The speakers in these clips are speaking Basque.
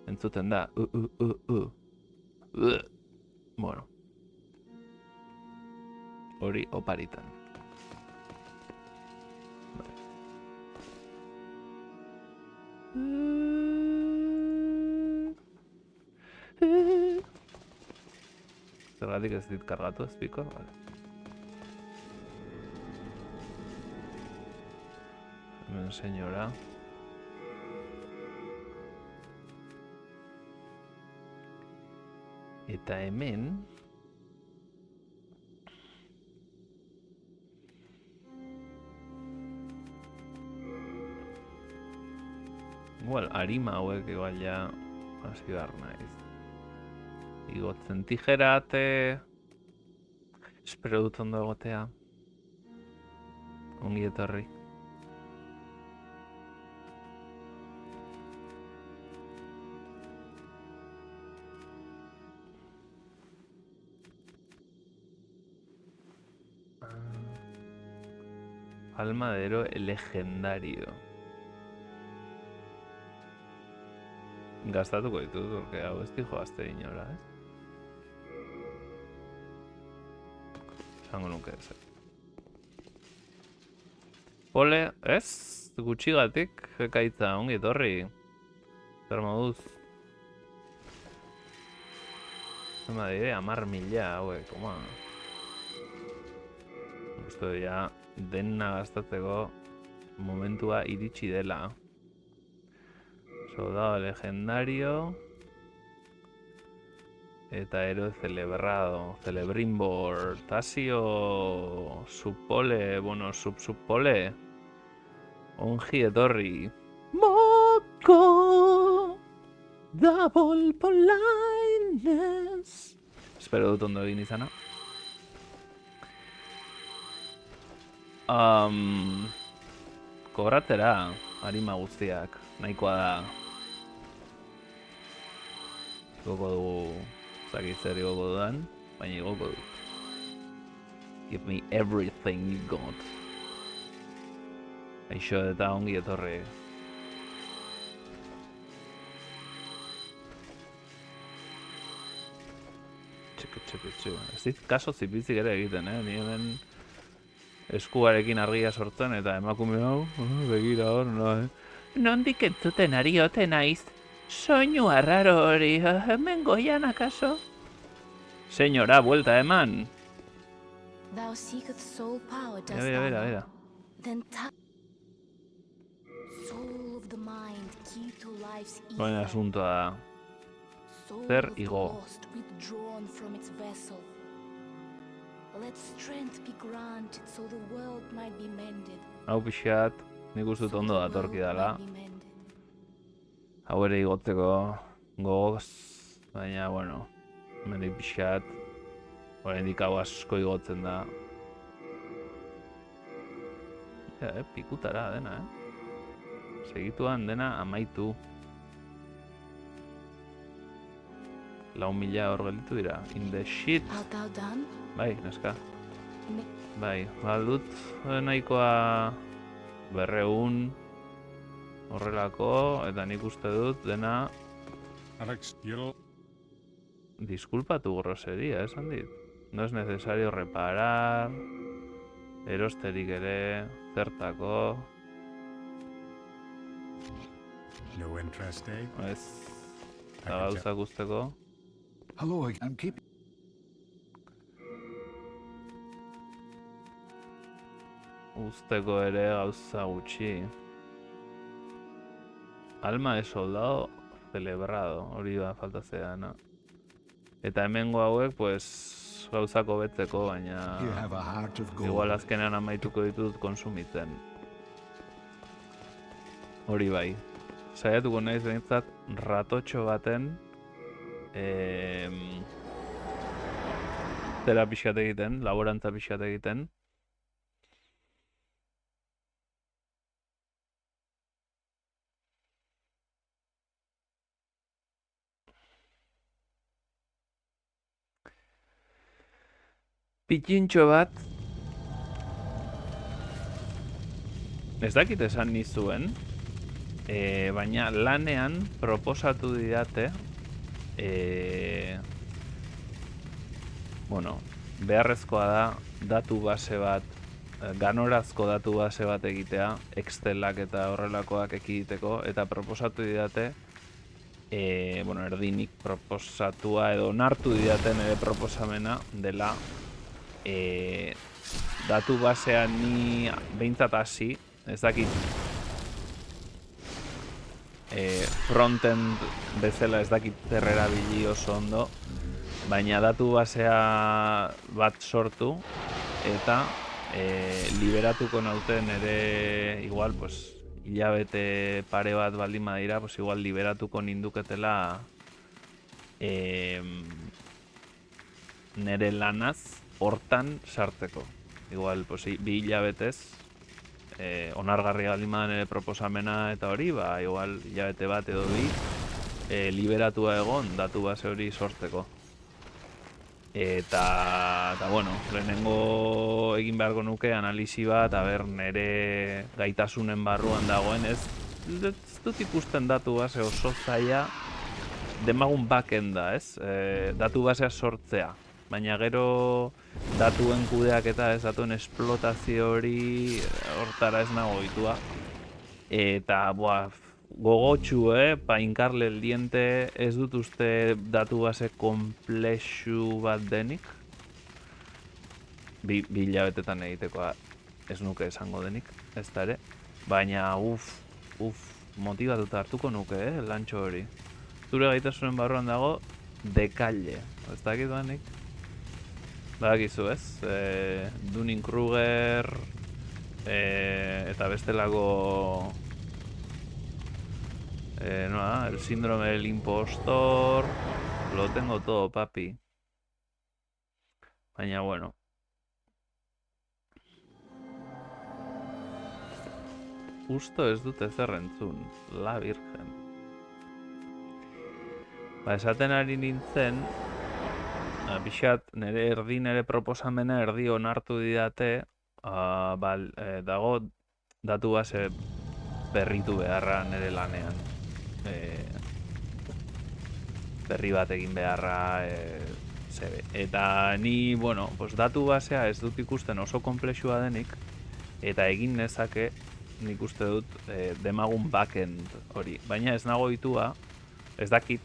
Entzuten da. Bueno. Hori oparitan. Zergatik ez dit kargatu ez piko? Vale. Hemen senyora. Eta hemen... Igual, arima hauek igual ja hasi behar naiz. Igotzen tijerate... Espero dut ondo egotea. Ongi etorri. Alma de héroe legendario. Gastatuko ditut, porque hau ez dijo gazte inora, ez? Esango nuke ez. Pole, ez? Gutxigatik, ekaitza, ongi etorri. Zer moduz? Zema dire, 10.000 hauek, koma. Uste ja, dena gastatzeko momentua iritsi dela. Soldado legendario. Eta héroe celebrado. Celebrimbor. Tasio. Subpole. Bueno, subpole. Ongi etorri. Moko. Double politeness. Espero dut ondo egin izana. Kobratera. Arima guztiak. Nahikoa da. Igoko dugu, zakit zer igoko dudan, baina igoko dut. Give me everything you got. Aixo eta ongi etorri. Txeke. Ez dit kaso zipitzik ere egiten, Ni hemen eskuarekin argia sortzen eta emakume hau, begira hor, no, Nondik entzuten ari ote naiz? Soinu arraro hori, hemen goian akaso? Señora, vuelta eman. Bera. Buen asuntoa da. Zer igo. Hau pixat, nik uste dut ondo datorki dala. Hau ere igotzeko gogoz, baina, bueno, hemendik pixat, oraindik hau asko igotzen da. Pikutara dena, Segituan dena amaitu. 4.000 hor gelditu dira. In the shit. Bai, neska. Bai, baldut nahikoa 200 horrelako, eta nik uste dut dena... Disculpatu grosería, esan dit. No es necesario reparar, erosterik ere, zertako... Ez, eta gauzak usteko. Usteko ere gauza gutxi. Alma de soldado celebrado, hori da faltatzea, no? Eta hemengo hauek, pues, gauzako betzeko, baina... Igual azkenean amaituko ditut konsumitzen. Hori bai. Saiatuko naiz behintzat ratotxo baten... Zera pixkat egiten, laborantza pixkat egiten. Pitintxo bat. ez dakit esan nizuen, baina lanean proposatu didate, bueno, beharrezkoa da datu base bat, ganorazko datu base bat egitea, Excelak eta horrelakoak ekiditeko, eta proposatu didate, bueno, erdinik proposatua edo onartu didaten ere proposamena dela, datu basean ni behintzat hasi, ez dakit frontend bezala ez dakit zer erabili oso ondo, baina datu basea bat sortu eta liberatuko nauten ere igual, pues, hilabete pare bat baldin badira, pues igual liberatuko ninduketela nere lanaz hortan sartzeko. Igual, pues, 2 hilabetez onargarria baldin badan ere proposamena eta hori, ba, igual hilabete bat edo 2 liberatua egon datu base hori sortzeko. Eta bueno, lehenengo egin beharko nuke analisi bat, aber nere gaitasunen barruan dagoen, ez dut ikusten datu base oso zaila, demagun backenda, ez? Datu basea sortzea, baina gero datuen kudeaketa, ez, datuen esplotazio hori hortara ez nago ohitua. Eta, gogotsu, pa hincarle el diente, ez dut uste datu base komplexu bat denik. 2 hilabetetan egitekoa ez nuke esango denik, ez da ere. Baina, motibatuta hartuko nuke, lantxo hori. Zure gaitasunen barruan dago, dekalle. Ez dakit banik. Badakizu, ez? Dunning-Kruger, eta bestelako... el síndrome del impostor, lo tengo todo, papi. Baina, bueno. Justo ez dut ezer entzun, la virgen. Ba, esaten ari nintzen, pixat, nere proposamena erdi onartu didate, dago datu base berritu beharra nere lanean. Berri bat egin beharra, eta ni, bueno, pues datu basea ez dut ikusten oso komplexua denik, eta egin nezake, nik uste dut demagun backend hori. Baina ez nago ohitua, ez dakit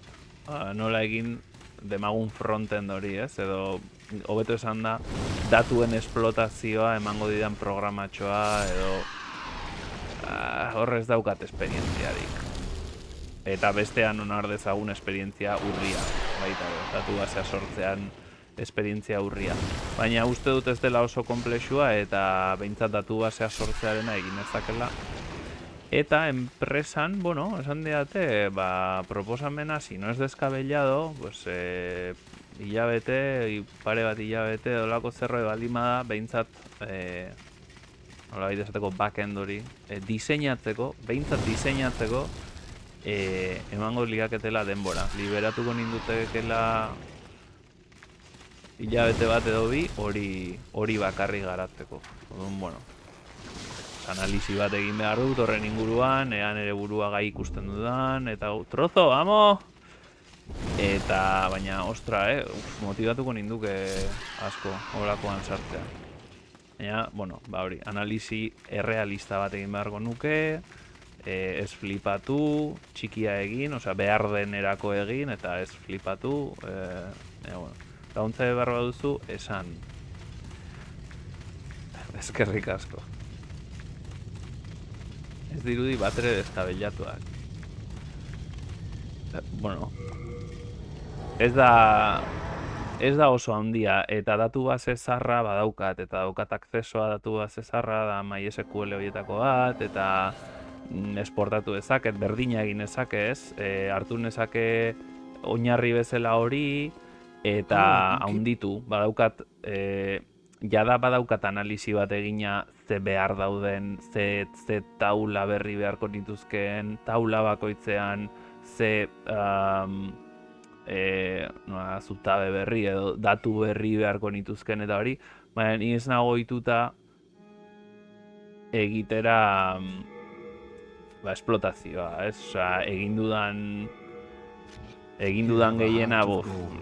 nola egin demagun frontend hori, ez? Edo, hobeto esan da, datuen esplotazioa emango didan programatxoa, edo horrez daukat esperientziarik. Eta bestean onar dezagun esperientzia urria, baita, datu basea sortzean esperientzia urria. Baina uste dut ez dela oso komplexua eta behintzat datu basea sortzearena egin ezakela. Eta enpresan, bueno, esan diate, proposamena, si no es descabellado, pues, hilabete, pare bat hilabete, dolako zerro ebalimada, behintzat, nola baita esateko backend hori, diseinatzeko, behintzat diseinatzeko, emango ligaketela denbora. Liberatuko nindutekela hilabete bat edo 2, hori bakarri garatzeko. Bueno, analisi bat egin behar dut horren inguruan, ean ere burua gai ikusten dudan, eta trozo, amo! Eta, baina, ostra, motibatuko ninduke asko, horakoan sartzea. Baina, bueno, hori, analisi errealista bat egin beharko nuke, ez flipatu, txikia egin, osea, behar denerako egin, eta ez flipatu, bueno, launtza behar baduzu, esan. Eskerrik asko. Ez dirudi batere deskabellatuak. Bueno, ez da oso handia, eta datu base zarra badaukat, eta daukat akzesoa datu base zarra, da MySQL horietako bat, eta esportatu dezaket, berdina egin ezake, ez? Hartu nezake oinarri bezala hori, eta haunditu, badaukat, jada badaukat analisi bat egina ze behar dauden, ze taula berri beharko nituzkeen, taula bakoitzean, ze zutabe berri edo datu berri beharko nituzken eta hori, baina ni ez nago ohituta egitera esplotazioa, ez? Osea, egin dudan gehiena,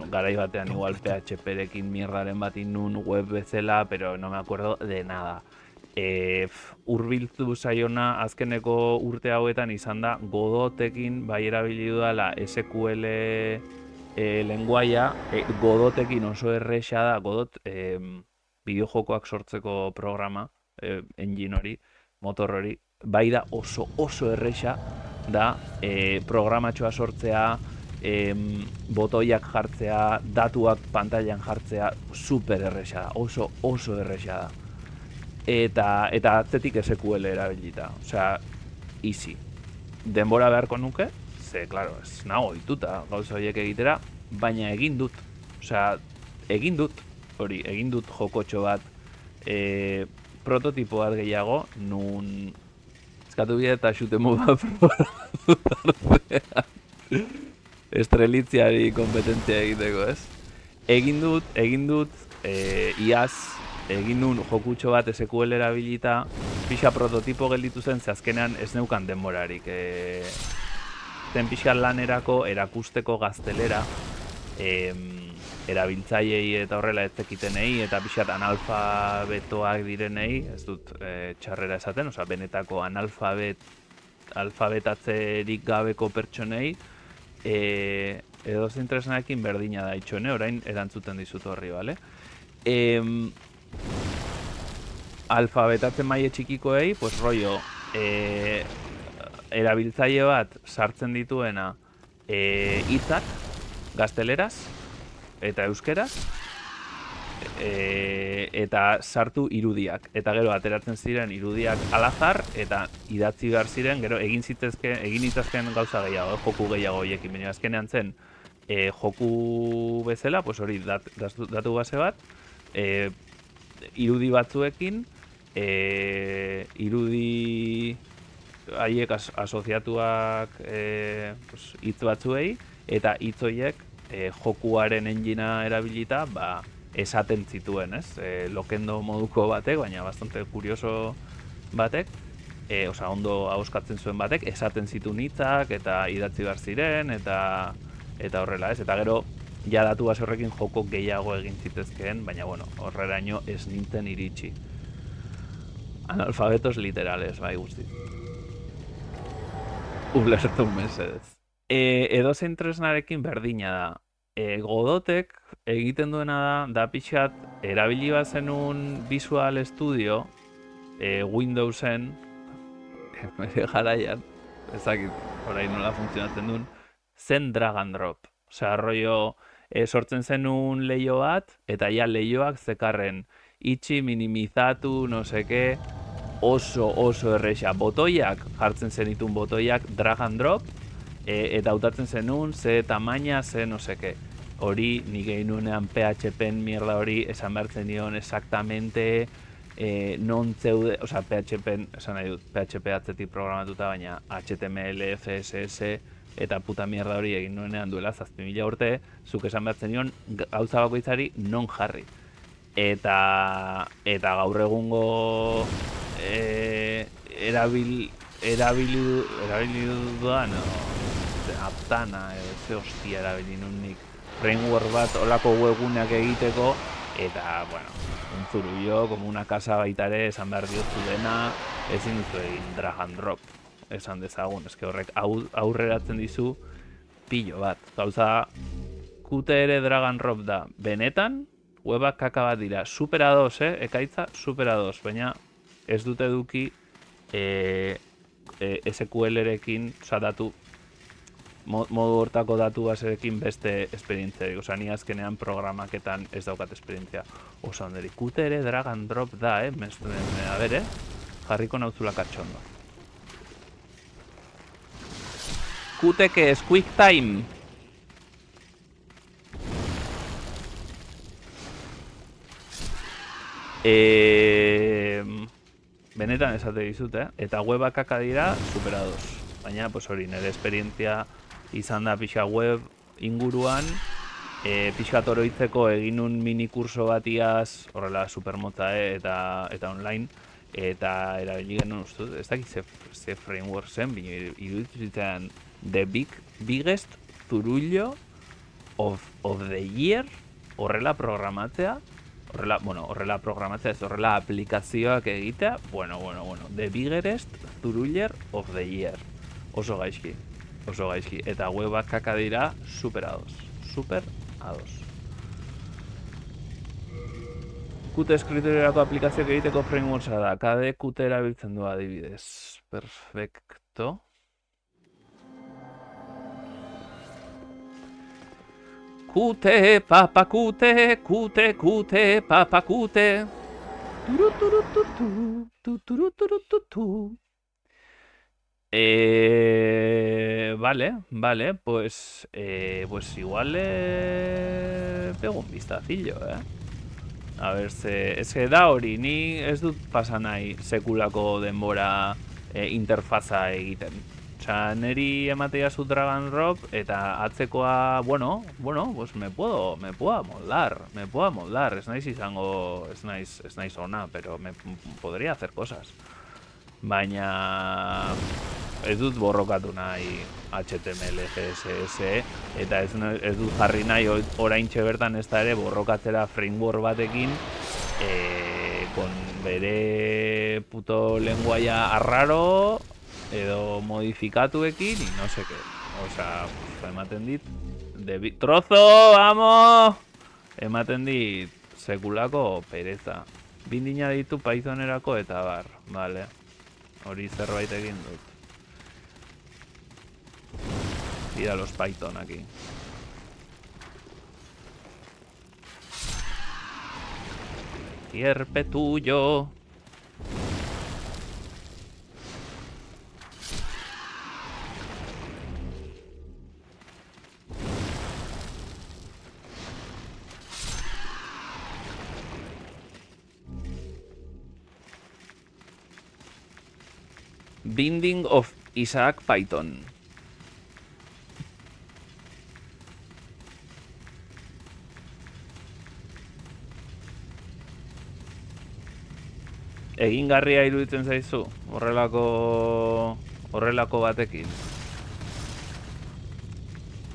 garai batean igual PHP-rekin mierdaren bat nun web bezala, pero no me acuerdo de nada. Hurbildu zaiona azkeneko urte hauetan izan da Godotekin bai erabili dudala SQL lenguaia, Godotekin oso erresa da, Godot bideojokoak sortzeko programa, engine hori, motor hori, bai da oso erresa da programatxoa sortzea, botoiak jartzea, datuak pantailan jartzea, super erresa da, oso erresa da. Eta atzetik SQL erabilita, osea, easy. Denbora beharko nuke, ze, claro, ez nago dituta gauza horiek egitera, baina egin dut. Osea, egin dut jokotxo bat, prototipo bat gehiago, nun eskatu bide eta xutemu bat estrelitziari kompetentzia egiteko, ez? Egin dut, iaz, egin nun jokutxo bat SQL erabilita, pixa prototipo gelditu zen, ze azkenean ez neukan denborarik. Zen pixa lanerako erakusteko gaztelera, erabiltzaileei eta horrela ez zekitenei, eta pixat analfabetoak direnei, ez dut txarrera esaten, osea, benetako alfabetatzerik gabeko pertsonei, edo zintresnarekin berdina da itxone, orain erantzuten dizut horri, bale? Alfabetatzen maile txikikoei, pues rollo, erabiltzaile bat sartzen dituena hitzak gazteleraz eta euskeraz, eta sartu irudiak. Eta gero ateratzen ziren irudiak alazar eta idatzi behar ziren, gero egin itzazken gauza gehiago, joku gehiago hiekin, baina azkenean zen joku bezala, pues hori datu base bat, irudi batzuekin, irudi haiek asoziatuak hitz batzuei, eta hitz horiek jokuaren engina erabilita, esaten zituen, ez? Lokendo moduko batek, baina bastante kurioso batek, osea, ondo ahoskatzen zuen batek, esaten zituen hitzak eta idatzi behar ziren, eta horrela, ez? Eta gero, ja datu base horrekin joko gehiago egin zitezkeen, baina, bueno, horreraino ez nintzen iritsi. Analfabetos literales, bai guzti. Ulertu mesedez. Edozein tresnarekin berdina da. Godotek egiten duena da pixat, erabili bazenun Visual Studio, Windowsen, bere garaian, ezakit, orain nola funtzionatzen duen, zen drag and drop. Osea, rollo, sortzen zenun leio bat, eta ja leioak zekarren itxi, minimizatu, no seke, oso erresa. Botoiak, jartzen zenitun botoiak drag and drop, eta hautatzen zenun, ze tamaina, ze no seke. Hori, nik egin nuenean PHP-en mierda hori, esan behar zenion exactamente non zeude, osea, PHP-en, esan nahi dut, PHP atzetik programatuta, baina HTML, CSS, eta puta mierda hori egin nuenean duela 7.000 urte, zuk esan behar zenion gauza bakoitzari non jarri. Eta gaur egungo erabili dudan, Aptana, ze hostia erabili nun nik, framework bat olako webguneak egiteko, eta, bueno, un zurullo, como una casa baita ere, esan behar diozu dena, ezin duzu egin drag and drop, esan dezagun, eske horrek aurreratzen dizu pillo bat. Gauza, Qt ere drag and drop da, benetan, webak kaka bat dira, super ados, ekaitza, super ados, baina ez dute eduki SQL-erekin, oza, datu, modu hortako datu baserekin beste esperientziarik. Osa, ni azkenean programaketan ez daukat esperientzia. Osa, onderi, Qt ere drag and drop da, a ber, jarriko nauzula katxondo. Qt que es quick time. Benetan esate dizut, eta webakaka dira superados. Baina, pues hori, nire esperientzia izan da pixa web inguruan, pixkat oroitzeko egin un mini kurso batiaz, horrela supermotza, eta online, eta erabili genuen uste dut, ez dakit ze framework zen, iruditzen the biggest zurullo of the year horrela programatzea, horrela programatzea, ez horrela aplikazioak egitea, bueno, the biggest zuruller of the year, oso gaizki, eta webak kaka dira super ados. Qt eskriptoriorako aplikazioak egiteko frameworksa da, KDE Qt erabiltzen du adibidez. Perfecto. Qt, papa Qt, papa Qt. Vale, pues igual le pego un vistacillo, A ver, ez da hori, ni ez dut pasa nahi sekulako denbora interfaza egiten. Osea, neri ematea zu drag and drop eta atzekoa, bueno, pues me puedo amoldar. Ez naiz izango, ez naiz ona, pero me podría hacer cosas. Baina ez dut borrokatu nahi HTML, CSS, eta ez dut jarri nahi oraintxe bertan ez da ere borrokatzera framework batekin con bere puto lenguaia arraro edo modifikatuekin y no sé qué. Osea, ematen dit trozo, vamos! Ematen dit sekulako pereza. Bindina ditu Pythonerako eta bar, vale. Hori zerbait egin dut. Mira los Python aquí. Sierpe tuyo. Binding of Isaac Python. Egingarria iruditzen zaizu, horrelako batekin.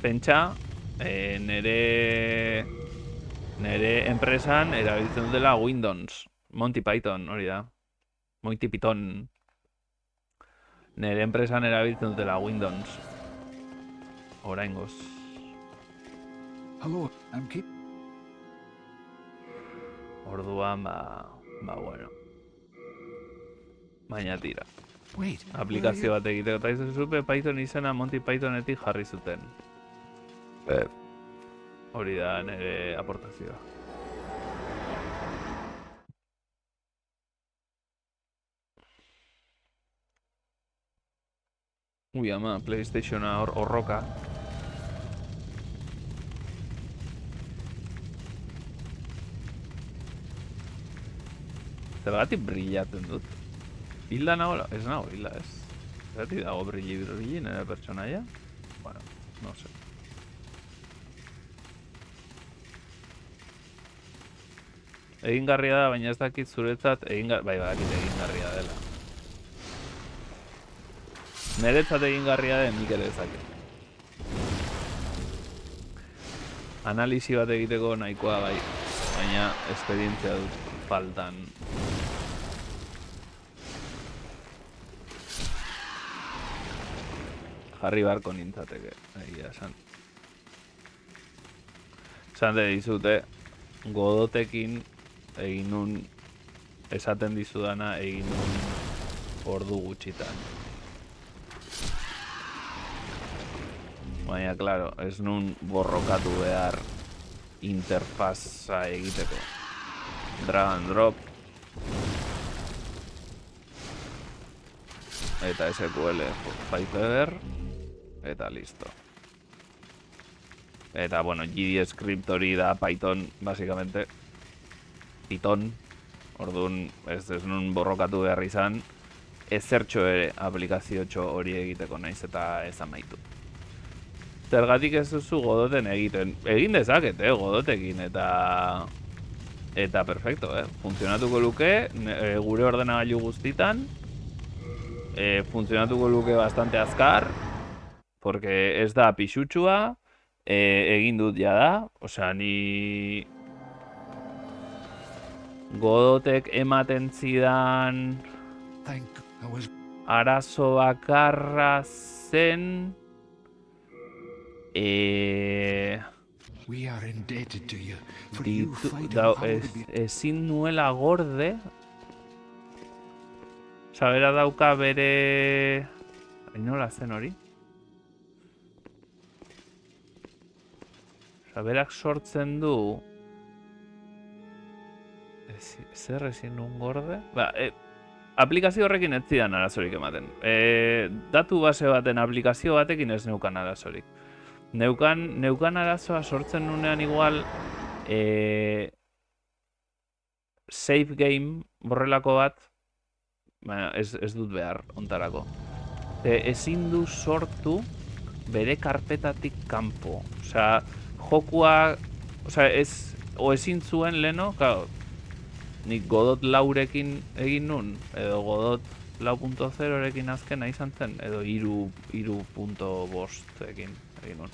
Pentsa, nere enpresan erabiltzen dutela Windows. Monty Python, hori da. Monty Python. Nere enpresan erabiltzen dutela Windows. Oraingoz. Hello, I'm Kip. Orduan, bueno. Baina tira. Wait. Aplikazio bat egiteko. Eta izuzupe Python izena Monty Pythonetik jarri zuten. Hori da nire aportazioa. Ui, ama, PlayStationa horroka. Zergatik brillatzen dut. Hilda nago, ez nago hilda, ez. Zergatik dago brilli nire pertsonaia? Bueno, no sé. Egingarria da, baina ez dakit zuretzat badakit egingarria dela. Niretzat egingarria den nik ere ezakit. Analisi bat egiteko nahikoa bai, baina esperientzia dut faltan. Jarri barko nintzateke, egia esan. Esan dizute, Godotekin egin nun, esaten dizudana egin nun ordu gutxitan. Baina, klaro, ez nun borrokatu behar interfaza egiteko. Drag and drop. Eta SQL Python. Eta listo. Eta, bueno, GDScript hori da Python, básicamente. Python. Orduan, ez nun borrokatu behar izan. Ez zertxo ere aplikazio hori egiteko naiz eta ez amaitu. Zergatik ez duzu Godoten egiten. Egin dezaket, Godotekin, eta Eta perfecto, funtzionatuko luke gure ordenagailu guztitan. Funtzionatuko luke bastante azkar. Porque ez da pixutsua. Egin dut ja da. Osea, ni... Godotek ematen zidan... Arazo bakarra zen... Ezin nuela gorde. Osa, bera dauka bere... Nola zen hori? Osa, berak sortzen du... Zer ezin nun gorde? Ba, aplikazio horrekin ez zidan arazorik ematen. Datu base baten aplikazio batekin ez neukan arazorik. Neukan arazoa sortzen nunean igual save game borrelako bat, baina ez dut behar ontarako. Ezin du sortu bere karpetatik kanpo. Osea, jokua, osea, ezin zuen leno, claro, nik Godot laurekin egin nun, edo Godot 4.0 azkena izan zen, edo 3.5 egin nun.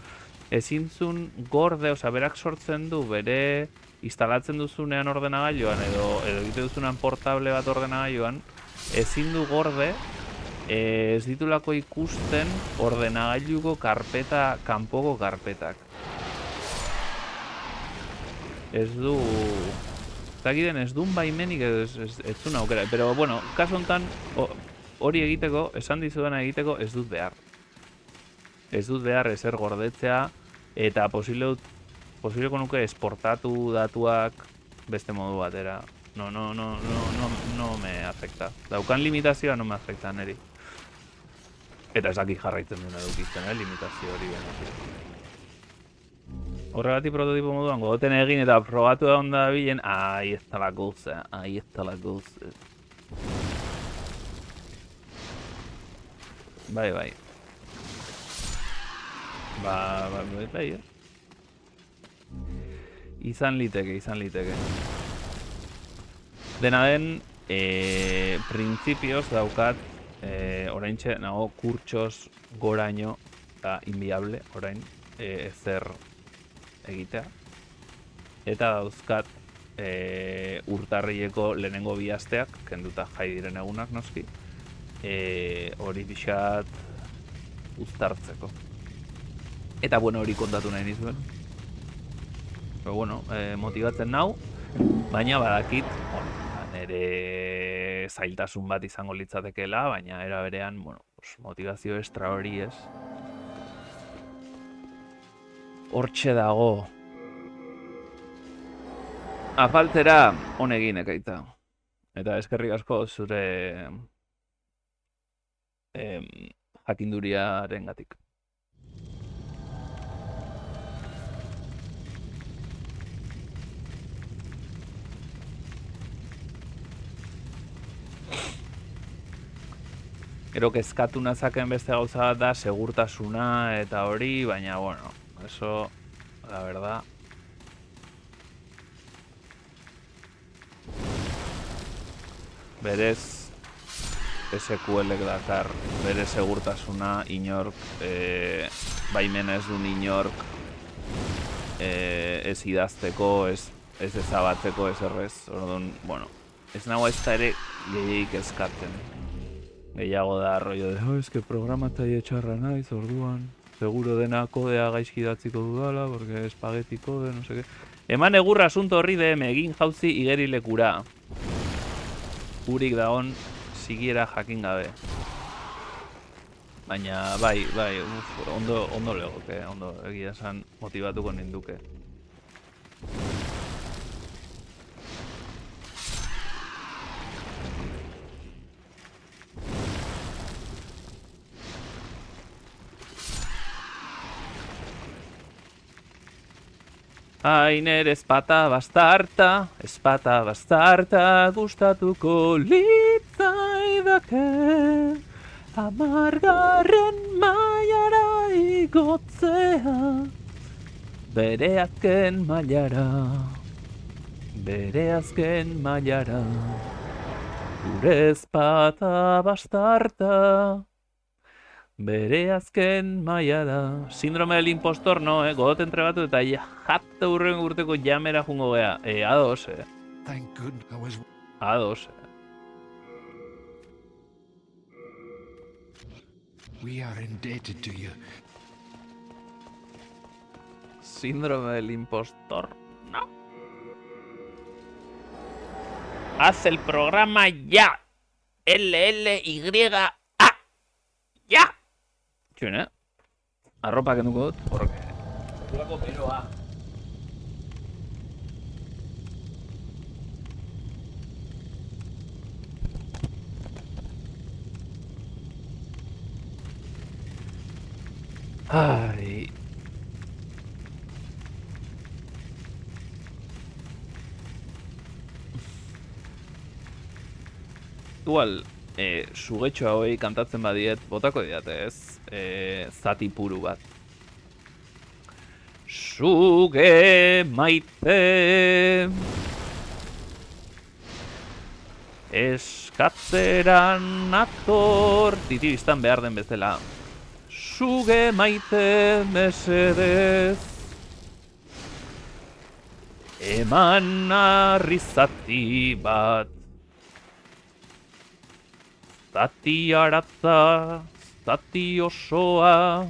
Ezin zuen gorde, osea, berak sortzen du bere instalatzen duzunean ordenagailuan, edo egite duzunean portable bat ordenagailuan, ezin du gorde, ez ditulako ikusten ordenagailuko karpeta, kanpoko karpetak. Ez du... Zakiten ez duen baimenik ez duen aukera. Pero, bueno, kasu honetan hori egiteko, esan dizuena egiteko, ez dut behar. Ez dut behar ezer gordetzea, eta posibleko nuke esportatu datuak beste modu batera. No me afecta. Daukan limitazioa no me afecta neri. Eta ezaki jarraitzen duen edukizten, limitazio hori benetik. Horregatik prototipo moduan gogoten egin eta probatu egon da bilen, ahí está la cosa. Bai. Bai. Izan liteke. Dena den, printzipioz daukat, oraintxe nago kurtsos goraino, eta inviable, orain, ezer egitea. Eta dauzkat urtarrileko lehenengo bi asteak, kenduta jai diren egunak noski, hori pixat uztartzeko. Eta bueno, hori kontatu nahi nizuen. Pero bueno, motibatzen nau, baina badakit, nire zailtasun bat izango litzatekeela, baina era berean, bueno, motivazio extra hori ez. Hortxe dago. Afaltzera honegin ekaita. Eta eskerrik asko zure jakinduriaren gatik. Gero kezkatu nazaken beste gauza bat da segurtasuna eta hori, baina bueno, eso, la verdad. Berez, SQLek dakar, bere segurtasuna inork, baimena ez duen inork, ez idazteko, ez ezabatzeko, ez errez. Orduan, bueno, ez nago ez da ere gehiagik eskatzen. Gehiago da rollo de, es que programatzaile txarra naiz, orduan, seguro dena kodea gaizki idatziko dudala, porque espageti kode, no sé qué. Eman egurra asunto horri DM, egin jauzi igerilekura. Urik dagon, sigiera jakin gabe. Baina, bai, ondo legoke, ondo egia esan motivatuko ninduke. Ainer ezpata bastarta, gustatuko litzaidake, 10. mailara igotzea, bere azken mailara, bere azken mailara, gure ezpata bastarta, bere azken mailara. Síndrome del impostor, no, gogoten trebatu eta jatte hurren urteko jamera jungo gea. Ados, Thank good I was. ados. We are indebted to you. Síndrome del impostor, no. Haz el programa ya. LLYA. Ya. Txune, arropa kenduko dut, porque sekulako beroa. Ai. Igual, sugetxo hauei kantatzen badiet, botako diate ez, zati puru bat. Suge maite eskatzeran nator titibistan behar den bezala. Suge maite mesedez eman arrizati bat. Zati aratza, zati osoa,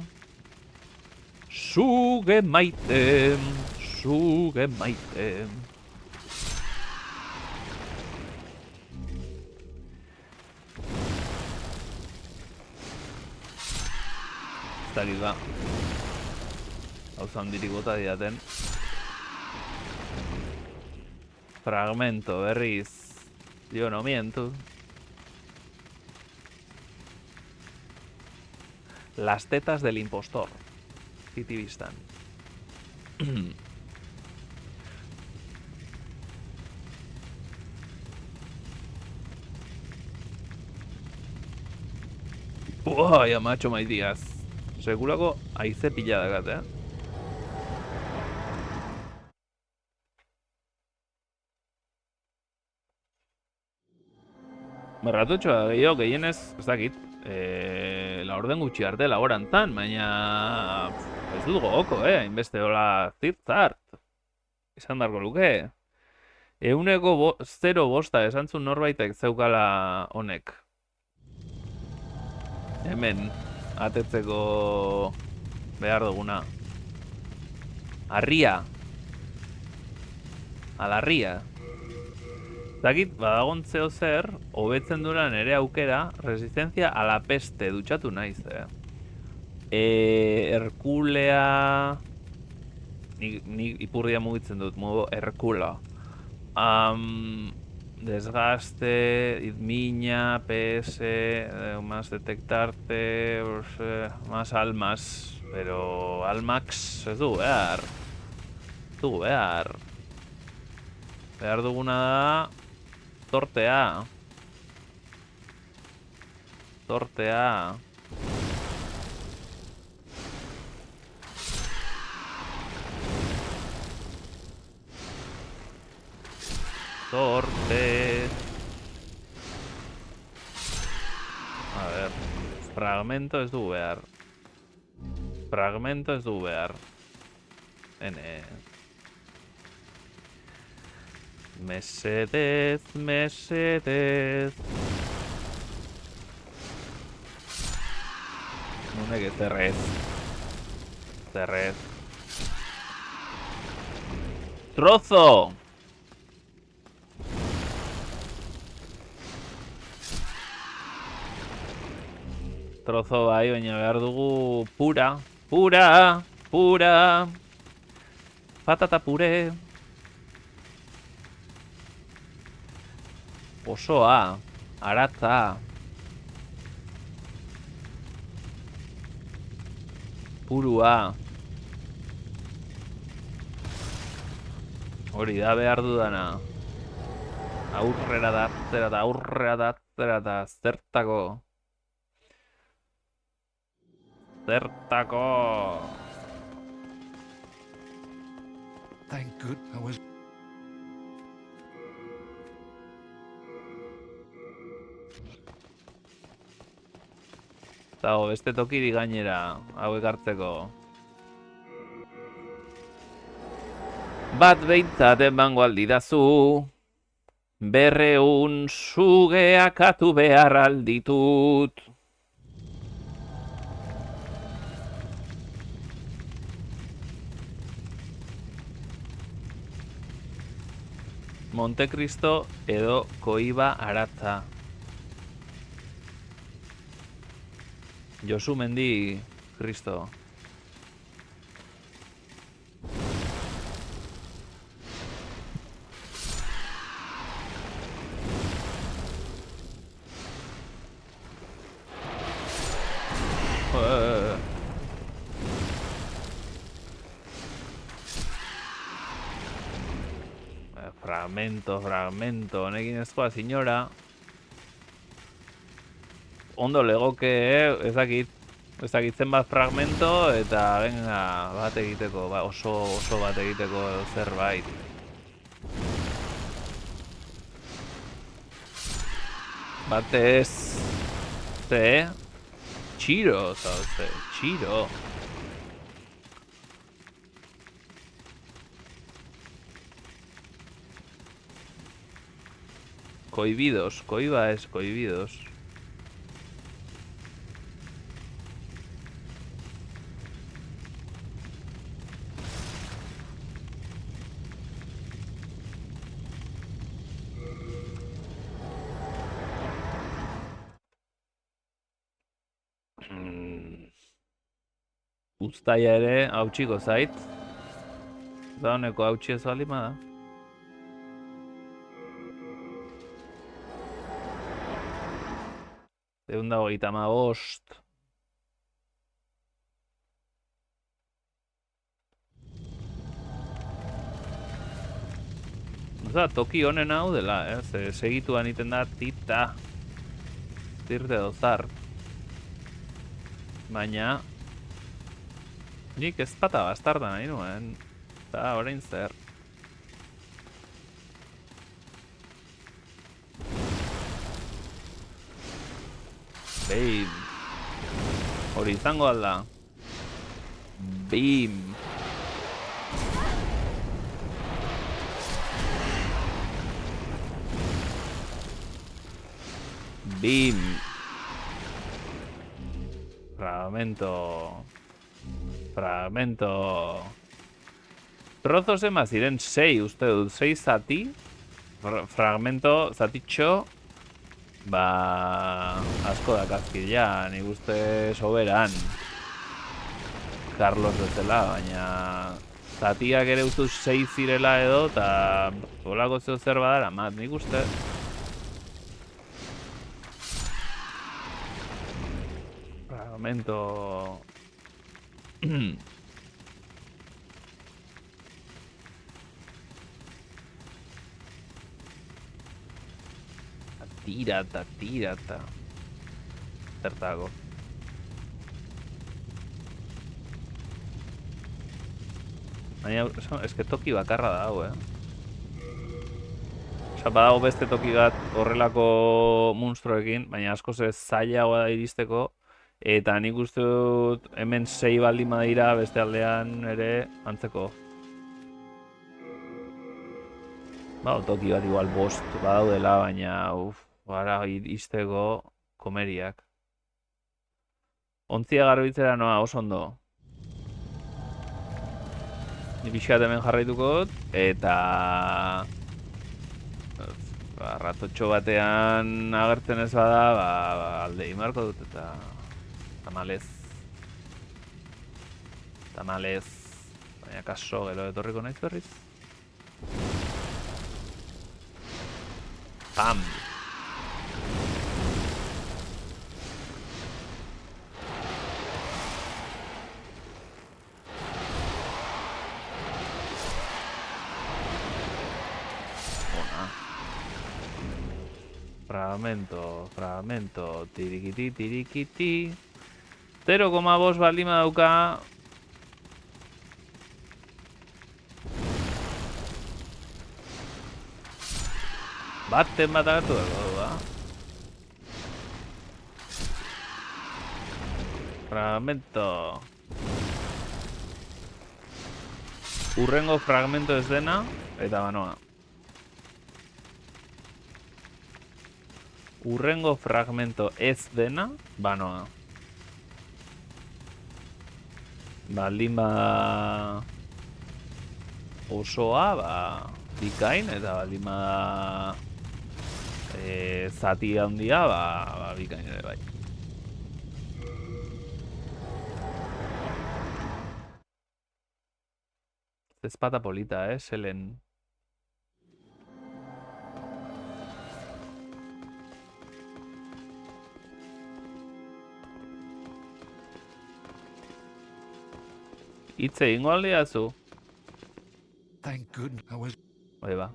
suge maite, suge maite. Ez dakit ba. Gauza handirik bota didaten. Fragmento, berriz. Yo no miento. Las tetas del impostor. Titibistan. Uai, macho maitiaz. Sekulako haize pila dakat, Berratutxoa gehiago gehienez, ez dakit, laurden gutxi arte laborantzan, baina ez dut gogoko, hainbeste hola zart. Izan darko luke. Euneko 0,5 esan zuen norbaitek zeukala honek. Hemen, atetzeko behar duguna. Arria. Alarria. Zakit, badagon zeo zer, hobetzen duran ere aukera, resistencia a la peste, dutxatu naiz, Herkulea... Ni ipurria mugitzen dut, modo Herkula. Desgaste, Idmiña, PS, más detectarte, más almas, pero Almax ez du behar. Du behar. Behar duguna da... Tortea. Tortea. Torte. A ver. Fragmento ez du behar. Fragmento ez du behar. Mesedez, mesedez. Honek ez zerrez. Zerrez. Trozo! Trozo bai, baina behar dugu pura. Pura! Pura! Patata pure! Osoa, aratza. Purua. Hori da behar dudana. Aurrera datzera da, aurrera datzera da, zertako. Zertako. Thank good I was. Dago, beste tokiri gainera, hauek hartzeko. Bat behintzat emango aldidazu, 200 sugeak atu behar alditut. Montecristo edo Koiba Aratza. Josu Mendi Cristo. Fragmento, honekin ezkoa zinora. Ondo legoke, ezakit zenbat fragmento, eta venga, bat egiteko, oso bat egiteko zerbait. Batez, txiro, zauze, txiro. Cohibidos, cohiba es cohibidos. Uztaia ere hautsiko zait. Da honeko hautsi ez balima da. Eunda 35. Oza, toki honen hau dela, segituan iten da tita. Tirte dozar. Baina nik ez pata bastarda nahi nuen. Eta orain zer. Behin. Hori izango alda. Bim. Bim. Fragmento. Trozos ema ziren 6, uste dut, 6 zati. Fragmento, zatitxo. Ba, asko dakazkit ja, nik uste soberan. Carlos bezala, baina zatiak ere uste 6 zirela edo, eta holako zeo zer badara, mat, nik uste. Fragmento. Tirata. Zertago. Baina, eske toki bakarra da hau, Osa, badago beste toki bat horrelako monstruoekin, baina askoz ez zailagoa da iristeko. Eta nik uste dut hemen 6 baldin badira beste aldean ere antzeko. Ba, toki bat igual 5 badaudela, baina gara iristeko komeriak. Ontzia garbitzera noa, oso ondo. Ni pixkat hemen jarraituko dut, eta ratotxo batean agertzen ez bada, alde imarko dut, eta tamalez. Baina kaso, gero etorriko naiz berriz. Pam! Fragmento, tirikiti. 0,5 baldima dauka. Baten bat agertu dago, Fragmento. Urrengo fragmento ez dena, eta banoa. Urrengo fragmento ez dena, banoa. Baldin ba... osoa, ba... bikain, eta baldin ba... zati handia, ba bikain ere bai. Ezpata polita, Selen. Hitz egingo aldiazu. Thank goodness I was... Bai ba.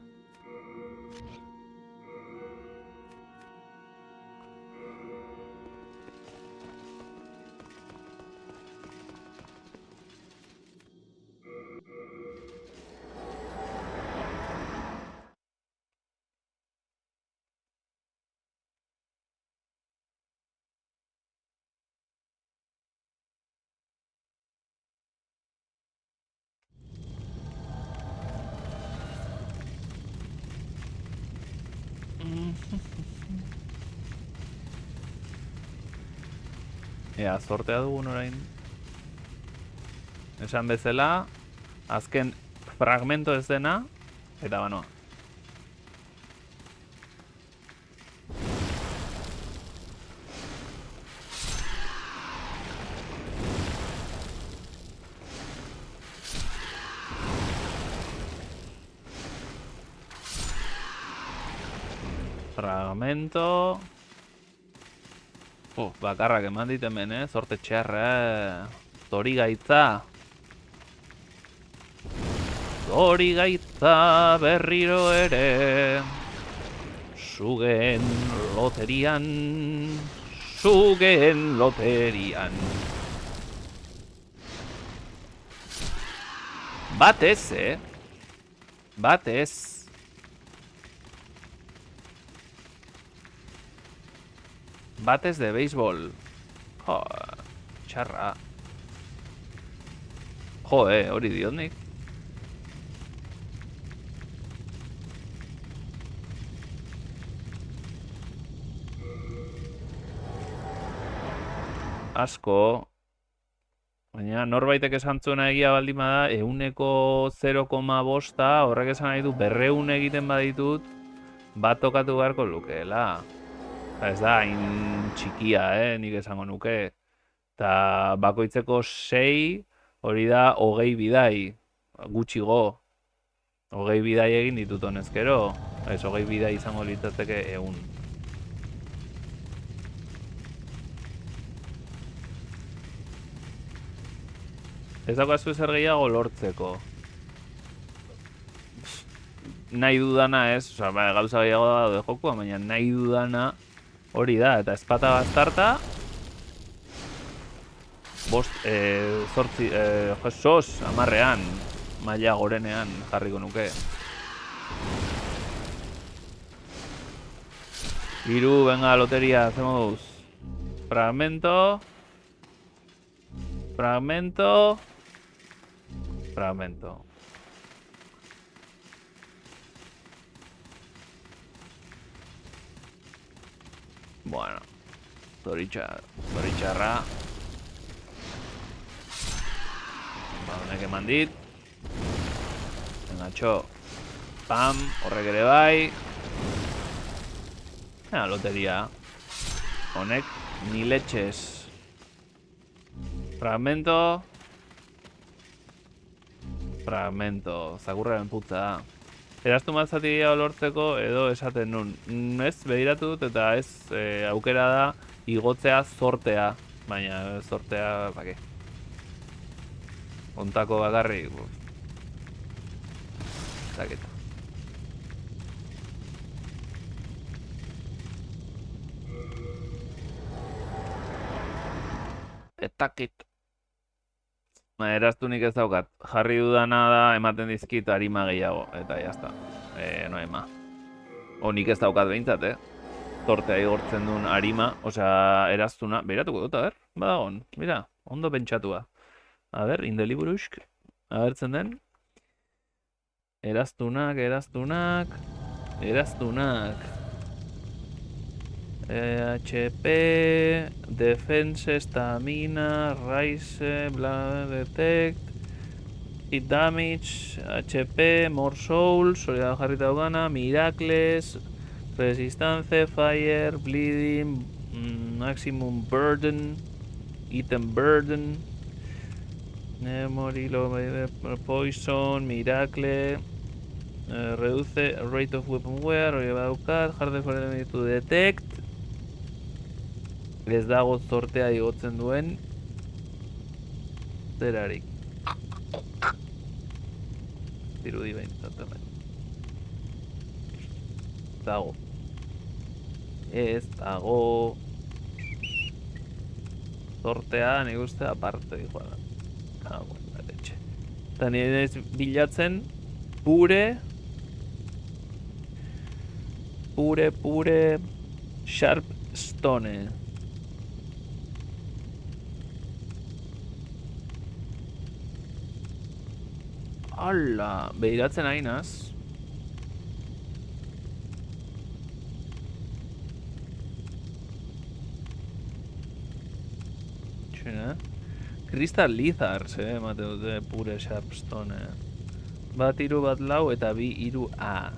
Ea, zortea dugun orain. Esan bezala, azken fragmento ez dena, eta banoa. Fragmento... bakarrak eman dit hemen, zorte txarra, Zori gaitza. Zori gaitza berriro ere, Zugeen loterian, Zugeen loterian. Batez, Batez. Bates de béisbol. Jo, txarra. Jo, hori diot nik. Asko. Baina norbaitek esan zuena egia baldin bada, 0,5 horrek esan nahi du 200 egiten baditut, bat tokatu beharko lukeela. Ez da, hain txikia, nik esango nuke. Eta bakoitzeko 6, hori da 20 bidai, gutxigo. 20 bidai egin ditut honezkero. Ez, 20 bidai izango litzateke 100. Ez daukazu zer gehiago lortzeko. Nahi dudana ez, oza, gauza gehiago daude jokua, baina nahi dudana hori da, eta ezpata bastarta zortzi, sos, 10ean, maila gorenean jarriko nuke. 3, venga, loteria, hacemos fragmento, fragmento, fragmento. Bueno, zoritxarra. Honek eman dit. Venga, txo. Pam, horrek ere bai. Loteria. Honek, ni leches. Fragmento. Fragmento. Zakurraren putza. Eraztu mazati lortzeko edo esaten nun. Ez, begiratu dut eta ez aukera da igotzea zortea. Baina zortea, bake. Ontako bakarri. Zaketa. Etakit. Eraztu nik ez daukat. Jarri dudana da ematen dizkit arima gehiago. Eta jazta. No ema. O nik ez daukat behintzat, Zortea igortzen duen arima. Osea, eraztuna. Beiratuko dut, a ber. Badagon, mira, ondo pentsatua. A ber, indeliburusk, agertzen den. Eraztunak. HP, Defense, Stamina, Rise, bla, Detect, Hit Damage, HP, More Souls, hori da jarrita daugana, Miracles, Resistance, Fire, Bleeding, Maximum Burden, Item Burden, Memory, Poison, Miracle, Reduce Rate of Weapon Wear, hori da daukat, Harder for Enemy to Detect, ez dago zortea igotzen duen zerarik. Dirudi behintzat hemen. Dago. Ez dago. Zortea nik uste aparte dijoa da. Bueno, letxe. Eta nire ez bilatzen pure Sharp Stone. Hala, behiratzen ari naz. Txuna. Crystal Lizards, emate dute pure Sharpstone. Bat hiru bat lau eta bi hiru A.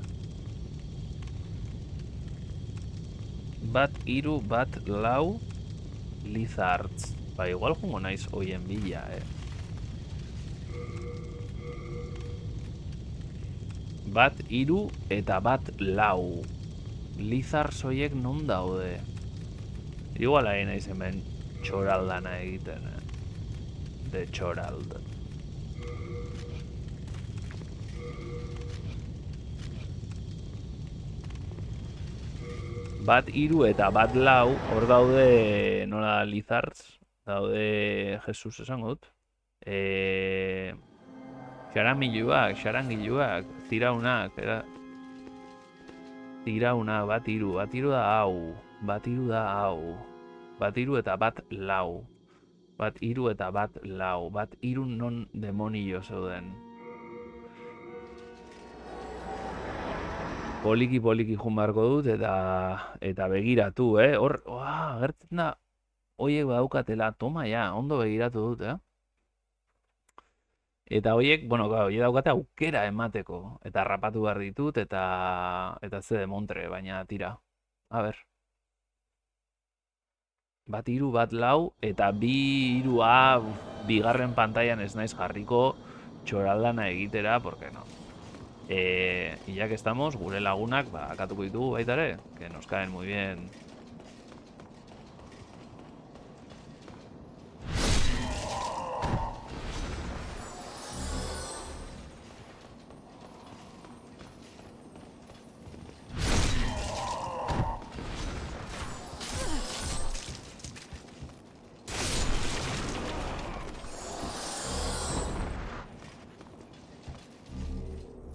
Bat hiru bat lau Lizards. Ba, igual jungo naiz hoien bila, Bat hiru eta bat lau. Lizards hoiek non daude? Igual ari naiz hemen txoraldana egiten, De txorald. Bat hiru eta bat lau, hor daude nola Lizards, daude Jesus esango dut. Xarangiluak, tiraunak, tiraunak, bat hiru da hau, bat hiru eta bat lau, bat hiru non demonio zeuden. Poliki jun beharko dut eta begiratu, hor, agertzen da, hoiek badaukatela, toma ja, ondo begiratu dut, Eta horiek, bueno, horiek daukate aukera emateko. Eta rapatu behar ditut, eta ze demontre, baina tira. A ber. Bat hiru, bat lau, eta bi hiru A bigarren pantailan ez naiz jarriko txoraldana egitera, porque no. Y ya que estamos, gure lagunak, akatuko ditugu baita ere, que nos caen muy bien.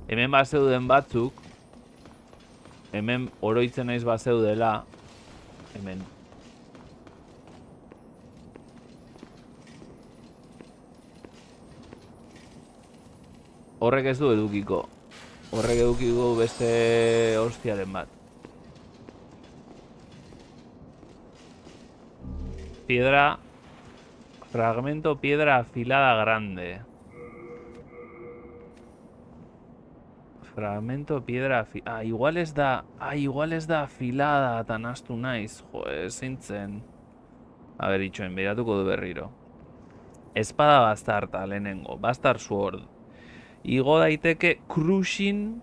Hemen bazeuden batzuk, hemen oroitzen naiz bazeudela, hemen. Horrek ez du edukiko. Horrek edukiko beste hostiaren bat. Piedra, fragmento piedra afilada grande. Fragmento piedra afilada. Igual ez da afilada tan astu naiz. Joder, zintzen. A ber, itxoen, behiratuko du berriro. Espada bastarta lehenengo. Bastard Sword. Igo daiteke Crushing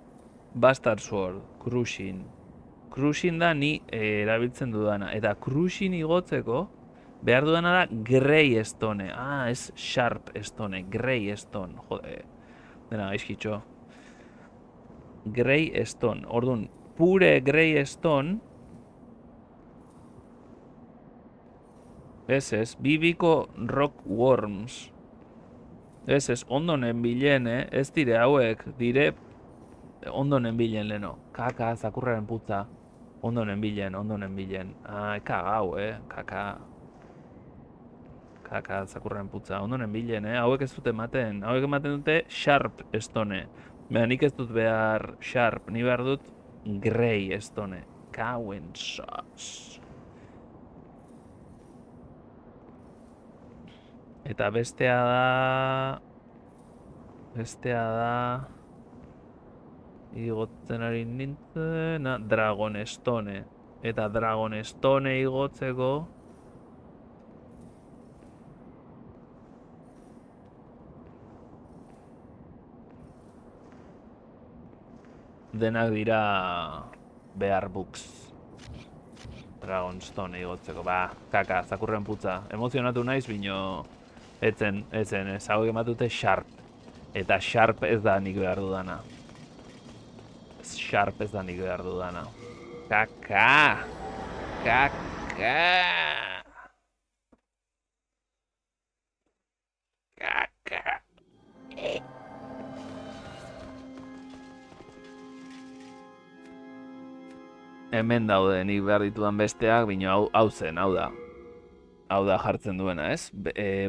Bastard Sword. Crushing. Crushing da ni erabiltzen dudana. Eta Crushing igotzeko behar dudana da Grey Stone. Ez Sharp Stone. Grey Stone. Jode. Dena gaizkitxo. Grey Stone. Orduan, pure Grey Stone. Ez. Bibiko Rock Worms. Ez. Ondo nenbilen, Ez dire hauek. Dire ondo nenbilen leno. Kaka, zakurraren putza. Ondo nenbilen. Kagau, Kaka. Kaka, zakurren putza, ondoren bilen, hauek ez dute ematen. Hauek ematen dute Sharp Stone. Baina nik ez dut behar Sharp, ni behar dut Grey Stone. Kauen sos. Eta bestea da... Igotzen ari nintzen... Dragon Stone. Eta Dragon Stone igotzeko... Denak dira... Behar books. Dragonstone igotzeko, kaka, zakurren putza. Emozionatu naiz, bino... Etzen, ez hau ematute Sharp. Eta Sharp ez da nik behar dudana. Sharp ez da nik behar dudana. Kaka! Kaka! Kaka! Hemen daude nik behar ditudan besteak, bino hau zen, hau da. Hau da jartzen duena, ez?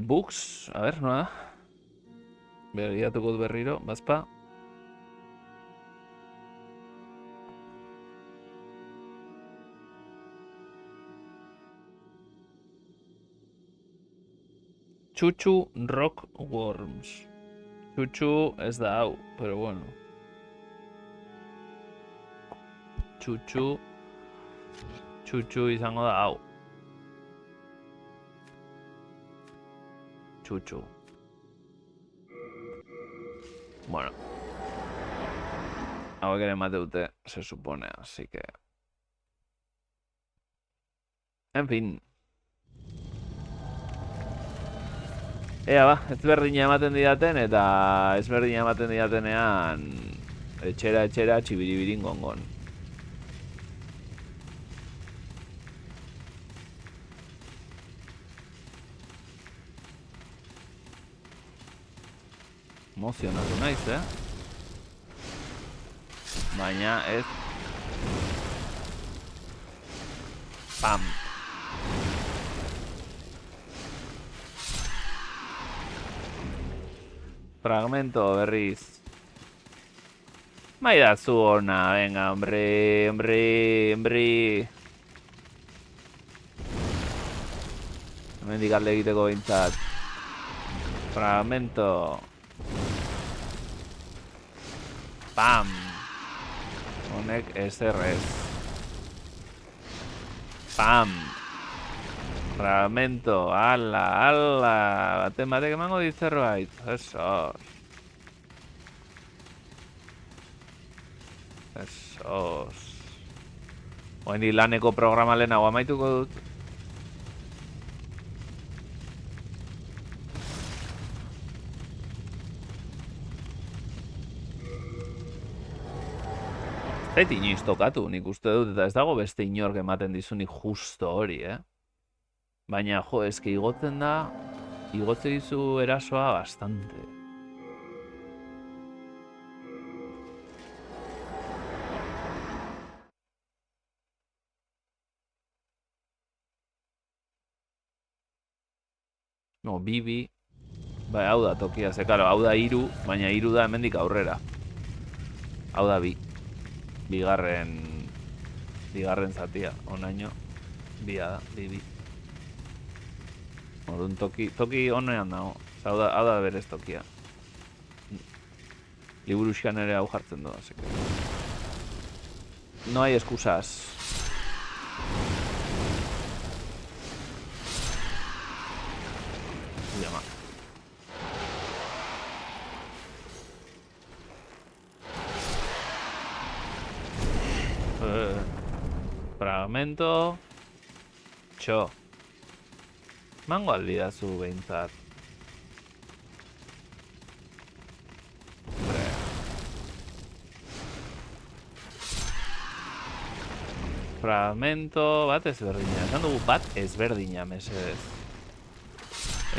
Books, a ber, noa da? Begiratuko dut berriro, bazpa. Chuchu Rockworms. Chuchu ez da hau, pero bueno. Chuchu izango da hau. Chuchu. Bueno. Hauek ere emate dute, se supone, así que... En fin. Ea ba, ezberdina ematen didaten eta ezberdina ematen didatenean etxera txibiribirin gongon. Emozionatu naiz, Baina ez... Pam! Fragmento berriz. Maidazu ona, venga, hombre. Hemendik alde egiteko behintzat. Fragmento. Pam! Honek eserrez. Pam! Fragmento, ala! Batek emango dit zerbait. Esos. Oendi laneko programa lehenago amaituko dut. Ez inoiz tokatu, nik uste dut, eta ez dago beste inork ematen dizunik justo hori, Baina, jo, eske igotzen da, igotze dizu erasoa bastante. No, bibi. Bai, hau da tokia, ze, karo, hau da 3, baina 3 da hemendik aurrera. Hau da 2. Bigarren zatia, onaino. Bia da, bibi. Orduan toki honean dago. Hau da berez tokia. Liburuskan ere hau jartzen du, así que... No hay excusas. Llama. Fragmento. Txo. Mango aldidazu behintzat. Fragmento bat ezberdina. Esan dugu bat ezberdina, mesedez.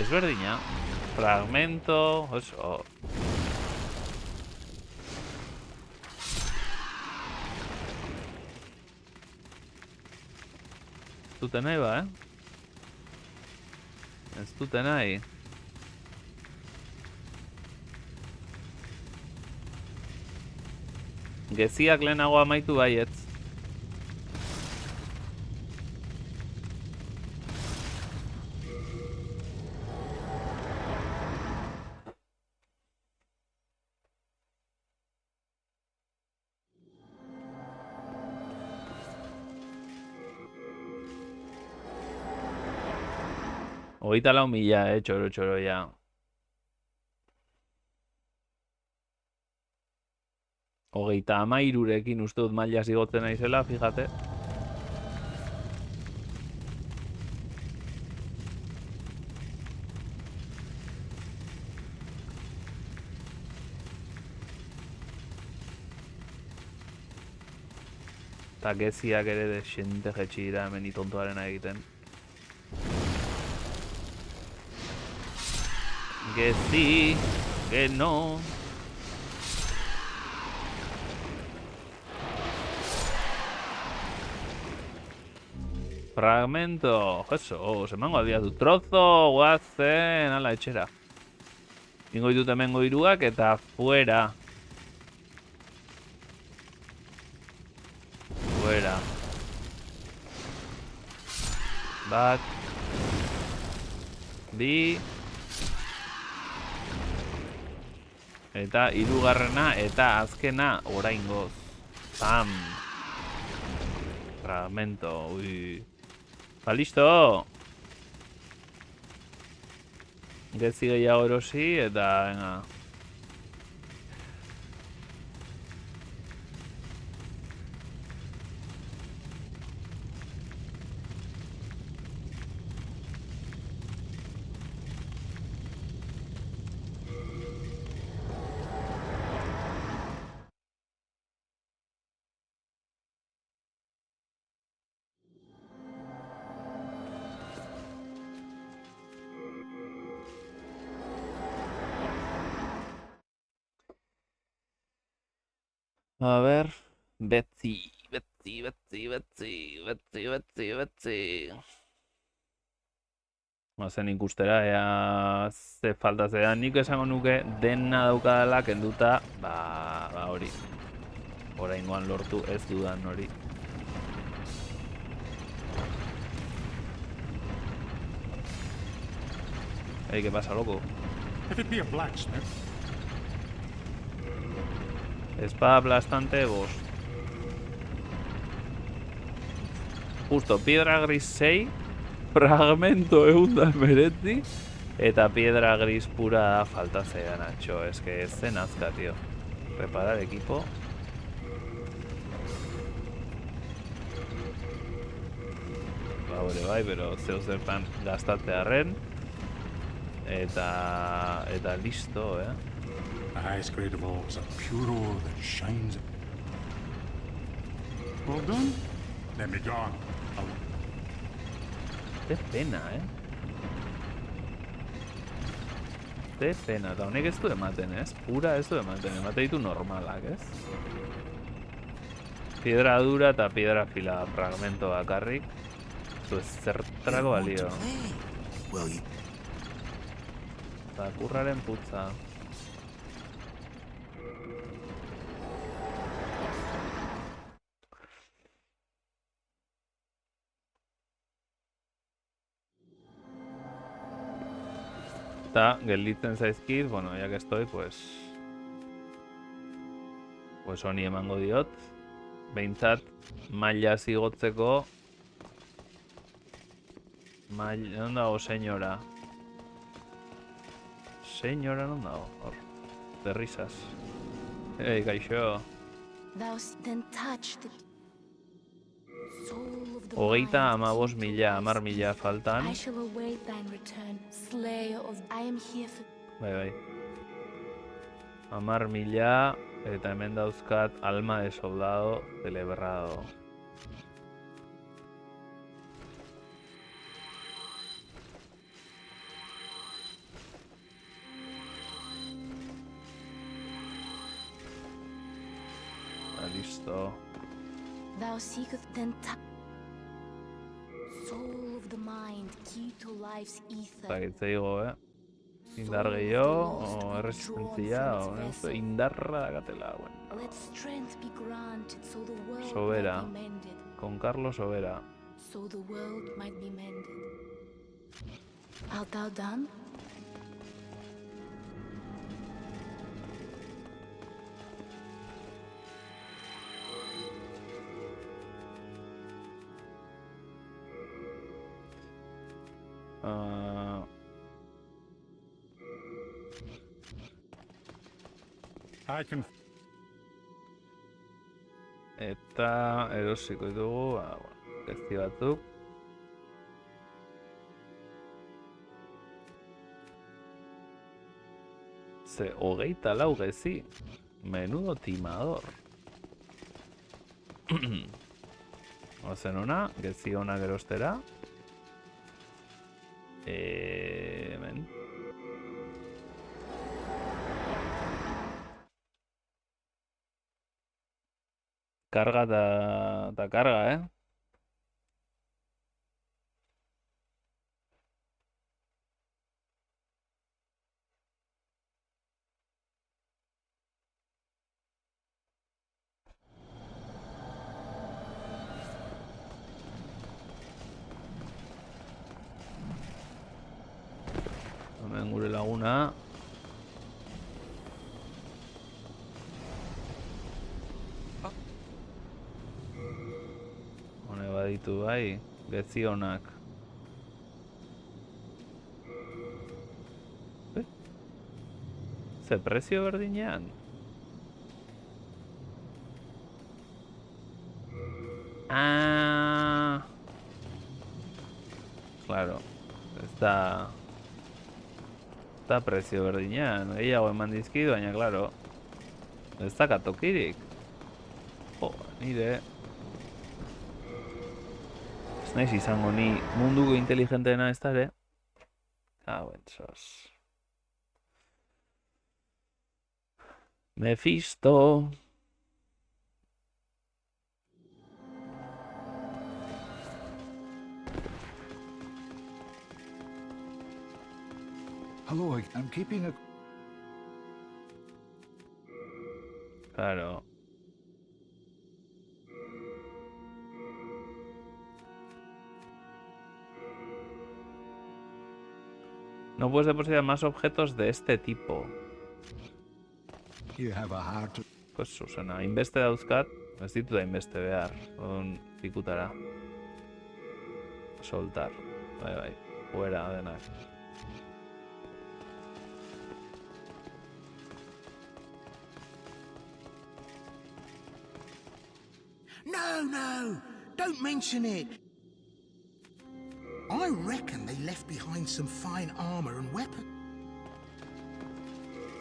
Ezberdina. Fragmento. Oso. Zuten nahi ba, Ez dute nahi. Geziak lehenago amaitu baietz. Hogeita lau mila, txoro ja. Hogeita amairurekin uste dut maila zigotzen naizela, fíjate. Eta geziak ere desente jetxi dira hemen itontoarena egiten. Gezi, geno. Fragmento, eso, emango aldiatu. Trozo, guazen, ala etxera. Ingo ditut hemengo hiruak eta fuera. Fuera. Bat. Bi. Eta hirugarrena eta azkena oraingoz. Pam. Fragmento, ui. Ba, listo! Gezi gehiago erosi eta, venga. A ver, Betsy. Ozen ikustera, ea ze falta zean. Nik esango nuke dena daukadala kenduta, ba hori. Oraingoan lortu ez dudan hori. Hey, ¿qué pasa, loco? If it be a blacksmith, Espada aplastante, boss. Justo, piedra gris 6, fragmento eunda emeretzi, eta piedra gris pura da falta zeidan, Nacho. Es que ez zen azka, tío. Reparar equipo. Ba, hori bai, pero zeu zertan gastatzearren. Eta listo, the highest grade of all is a pure ore that shines. Well done. Then be gone. Ze pena, Ze pena, eta honek ez du ematen, ez? Pura ez du ematen, emate ditu normalak, ez? Piedra dura eta piedra fila fragmento bakarrik. Zu ez zertarako balio. Eta kurraren putza. Eta gelditzen zaizkit, bueno, ya que estoy, pues honi emango diot. Behintzat, maila zigotzeko. Non dago, senyora? Senyora, non dago? Hor, de risas. Ei, gaixo. Hogeita amabos mila, 10 mila faltan. Bai. 10 mila, eta hemen dauzkat alma de soldado celebrado. Listo. Thou seeketh then soul of the mind, key to life's ether. Zakitze digo, Indar gehiago, o erresistentzia, o indarra dakatela, bueno. Let strength be granted so the world Sobera. might be mended. Con Carlos Sobera. So the world might be mended. Art thou done? I can. Eta erosiko ditugu, gazti batzuk. Ze, 24 gezi. Menudo timador. Ozen ona, gezi onak erostera. Hemen. Karga eta karga, Hemen gure laguna. Hone baditu bai, gezi honak. Ze prezio berdinean? Claro, ez da prezio berdinean, gehiago eman dizkit, baina, claro, ez dakat tokirik. Nire ez naiz izango ni munduko inteligenteena ez da ere. Sos. Mephisto. Hello, I'm keeping a... Claro. No puedes depositar más objetos de este tipo. You have a heart. Pues Susana, inbeste dauzkat, ez ditu da inbeste behar. Pikutara. Soltar. Bai, fuera denak. No, don't mention it. I reckon they left behind some fine armor and weapons.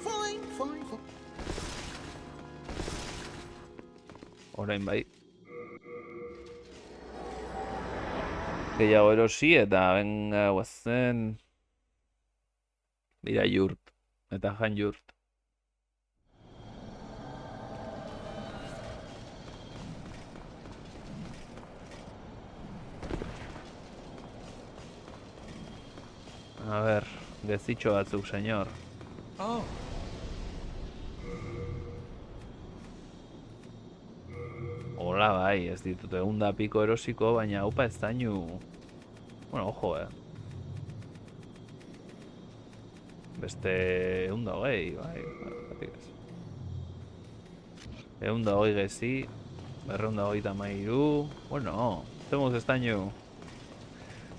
Fine. Orain bai. Gehiago erosi eta venga guazen. Dira jurt. Eta jan jurt. A ver, gezitxo batzuk, señor. Oh. Hola, bai, ez ditut egun da piko erosiko, baina haupa ez dañu... Bueno, ojo, Beste egun da hogei, bai, batik ez. Egun da hogei gezi, berreun da hogeita mairu... Bueno, zemuz ez dañu.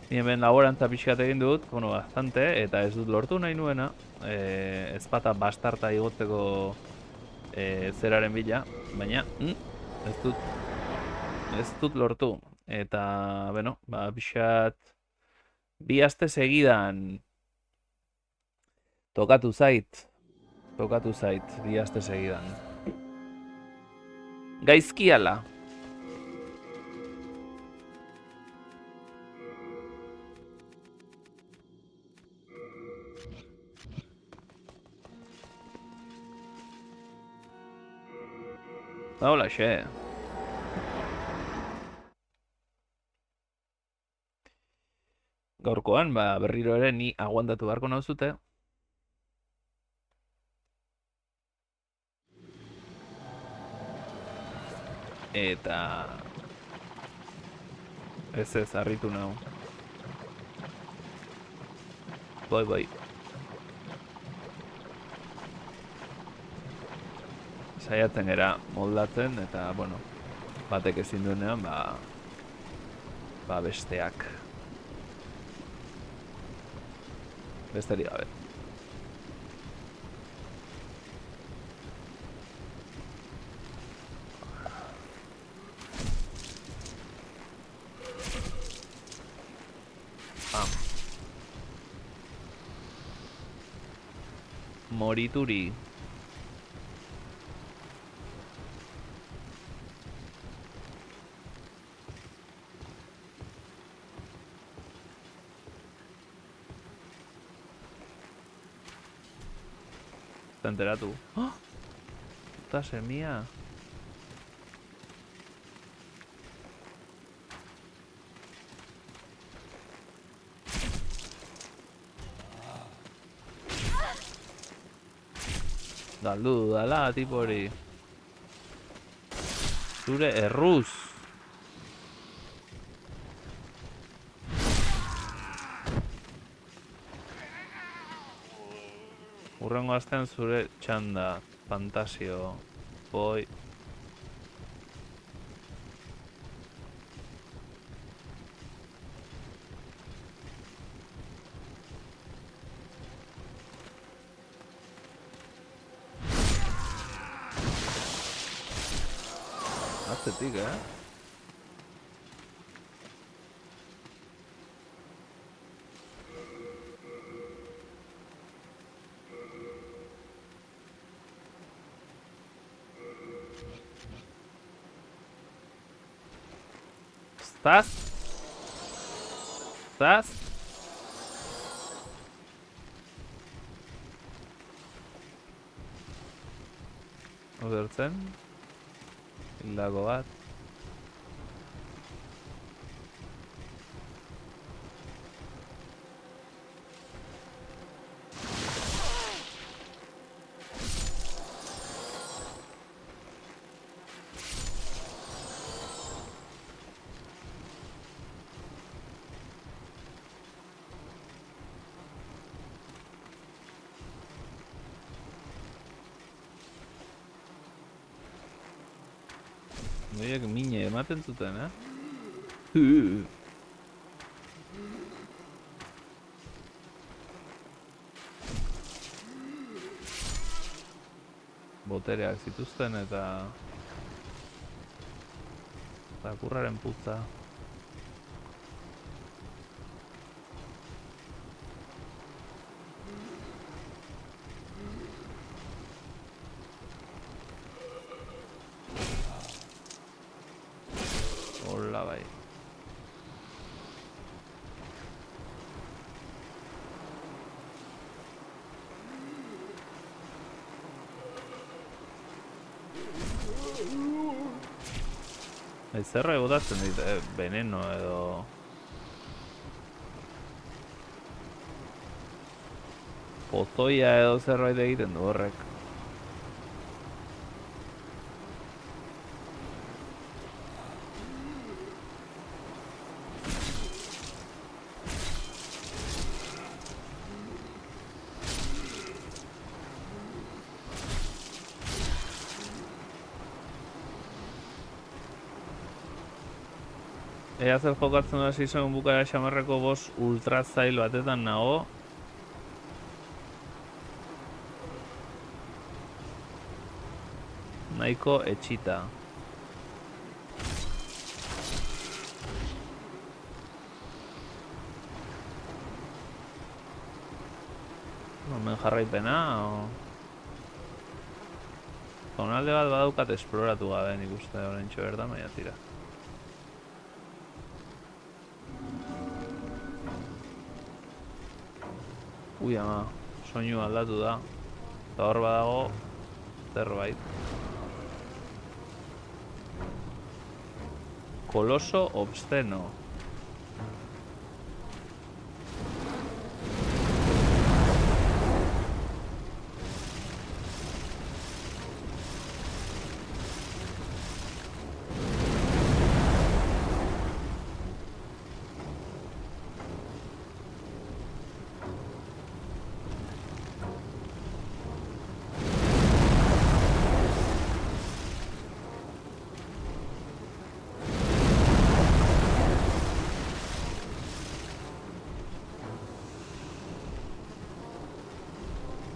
Ni hemen laborantza pixkat egin dut, bueno, bastante, eta ez dut lortu nahi nuena. Ezpata bastarta igotzeko zeraren bila, baina ez dut lortu. Eta, bueno, pixkat bi aste segidan tokatu zait, bi aste segidan. Gaizkiala. Hola, xe. Gaur gaurkoan, berriro ere ni aguantatu beharko nauzute. Eta... Ez, harritu nau. Bai. Saiatzen gera moldatzen, eta, bueno, batek ezin duenean, besteak. Besterik gabe. Morituri. Está enteratu. ¡Oh! Puta semilla. Galdu dala, tipo hori. Zure erruz. Urrengo astean zure txanda. Fantasio. Boi. Atzetik, Zaz? Odertzen? Hildako bat. Noiak mine ematen zuten, Botereak zituzten eta kurraren putza. Hola, bai. Zerra egotatzen dit, veneno edo... Pozoia edo zerbait egiten du horrek. Ea zer jokatzen da season bukara xamarreko boss ultra zail batetan nago. Nahiko etxita. Hemen jarraipena, o... Zonalde bat badaukat esploratu gabe nik uste horrentxo berda, baina tira. Ui ama, soinu aldatu da. Eta hor badago zerbait. Coloso obsceno.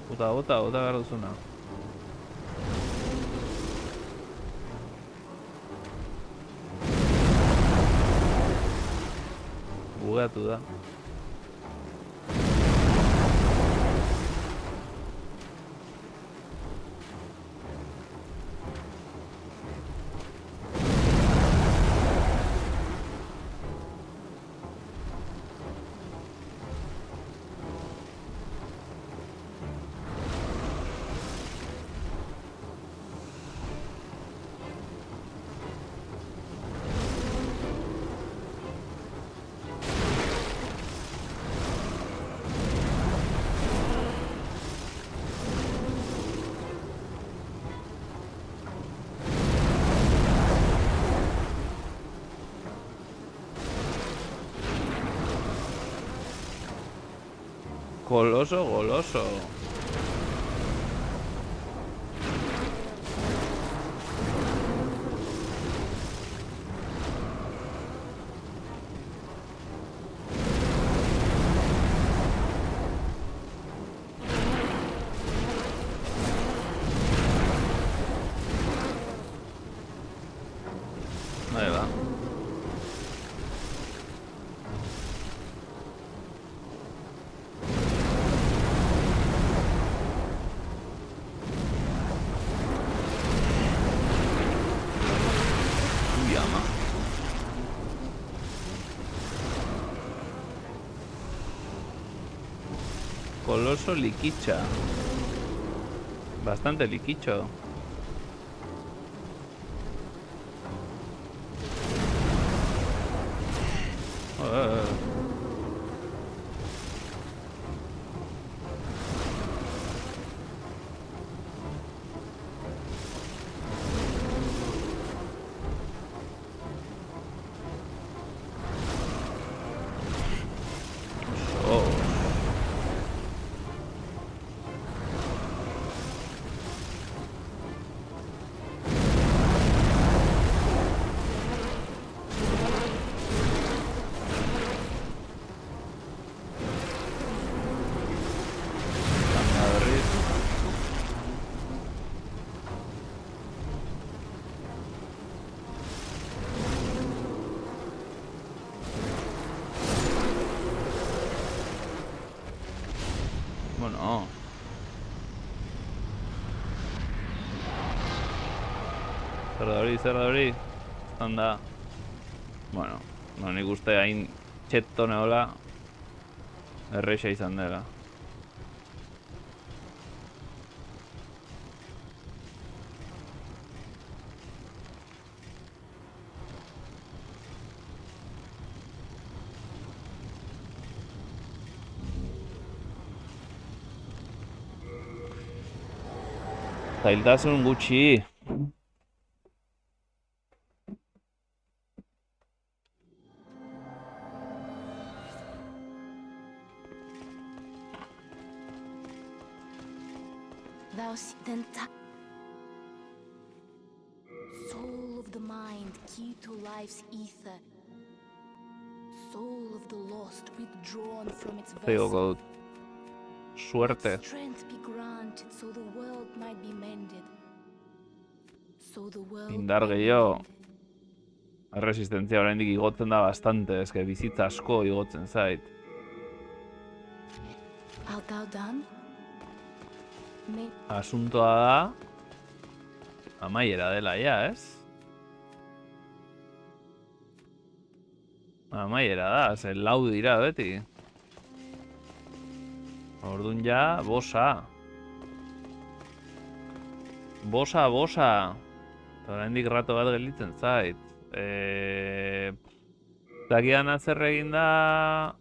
Bota behar duzuna. Bugeatu da. Goloso, goloso. Ahí va. Uy, ama. Coloso liquicha. Bastante liquicho. Bueno. Zer da hori. Anda. Bueno, no nik uste hain txetto neola erreixa izan dela. Zailtasun gutxi. Thou then soul of the mind, key to life's ether. Soul of the lost, withdrawn from its vessel. Zego suerte. Let strength be granted so the world might be mended. So the world Indar might be gehiago. mended. Resistentzia oraindik igotzen da bastante, eske bizitza asko igotzen zait. Art thou done? Asuntoa da amaiera dela ja, ez? Amaiera da, ze lau dira beti. Orduan ja, bosa. Bosa. Oraindik rato bat gelditzen zait. Dakidan zer egin da...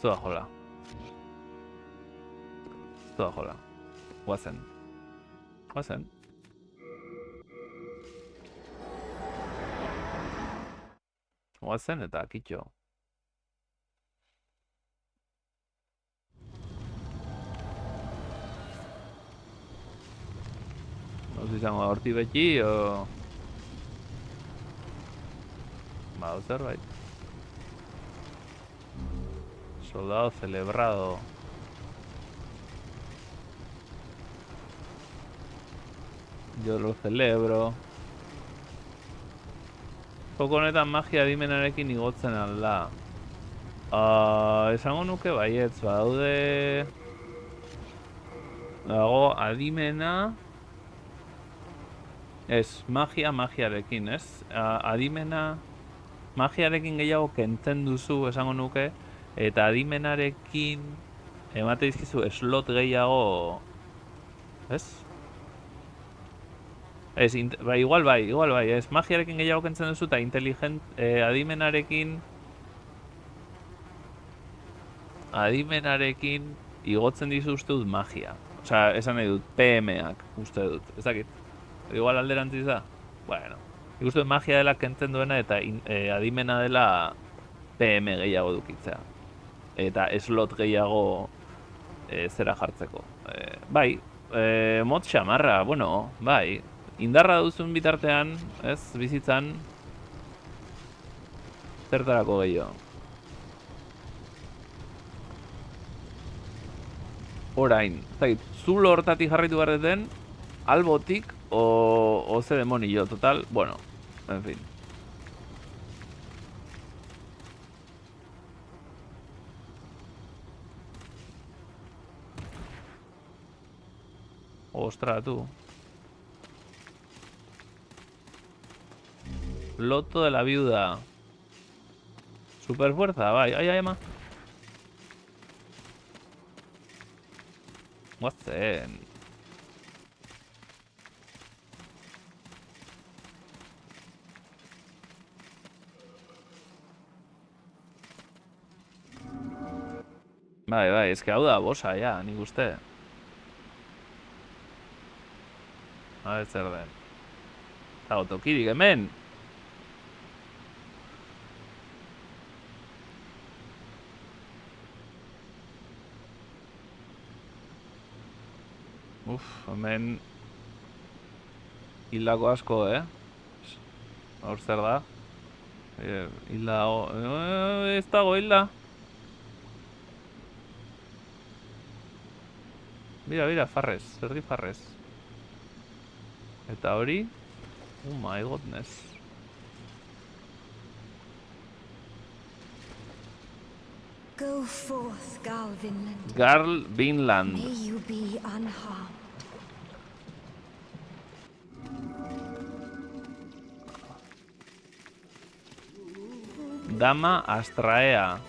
Zua jola. Guazen. Guazen eta kitxo. No izango horti beti, o... Zerbait. Soldado celebrado. Yo lo celebro. Joko honetan magia adimenarekin igotzen alda. Esango nuke baietz, badaude... Dago adimena... Ez, magiarekin, ez? Adimena... Magiarekin gehiago kentzen duzu, esango nuke. Eta adimenarekin... Emate dizkizu slot gehiago... Ez? Ez, igual bai, ez magiarekin gehiago kentzen duzu eta adimenarekin igotzen dizu uste dut magia. Osea, esan nahi dut, PM-ak uste dut, ez dakit. Igual alderantziz da? Bueno, ikustu dut magia dela kentzen duena eta adimena dela PM gehiago dukitzea. Eta slot gehiago zera jartzeko. Bai, mod xamarra, bueno, bai. Indarra duzun bitartean, ez, bizitzan, zertarako gehiago. Orain, zait, zulo hortatik jarritu behar den, albotik, o ze demonio, total, bueno, en fin. Ostra, tu. Loto de la viuda. Superfuerza, bai, ai, ama. Guazen. Bai, eske hau da bosa, ja, nik uste. A ver, zer den. Zago tokirik hemen. Hemen hildako asko, hor zer da? Hilda dago... Ez dago hilda. Bira, farrez, zerdi farrez. Eta hori... Oh my godness. Go forth, Garl Vinland. Garl Vinland. May you be unharmed. Dama Astraea.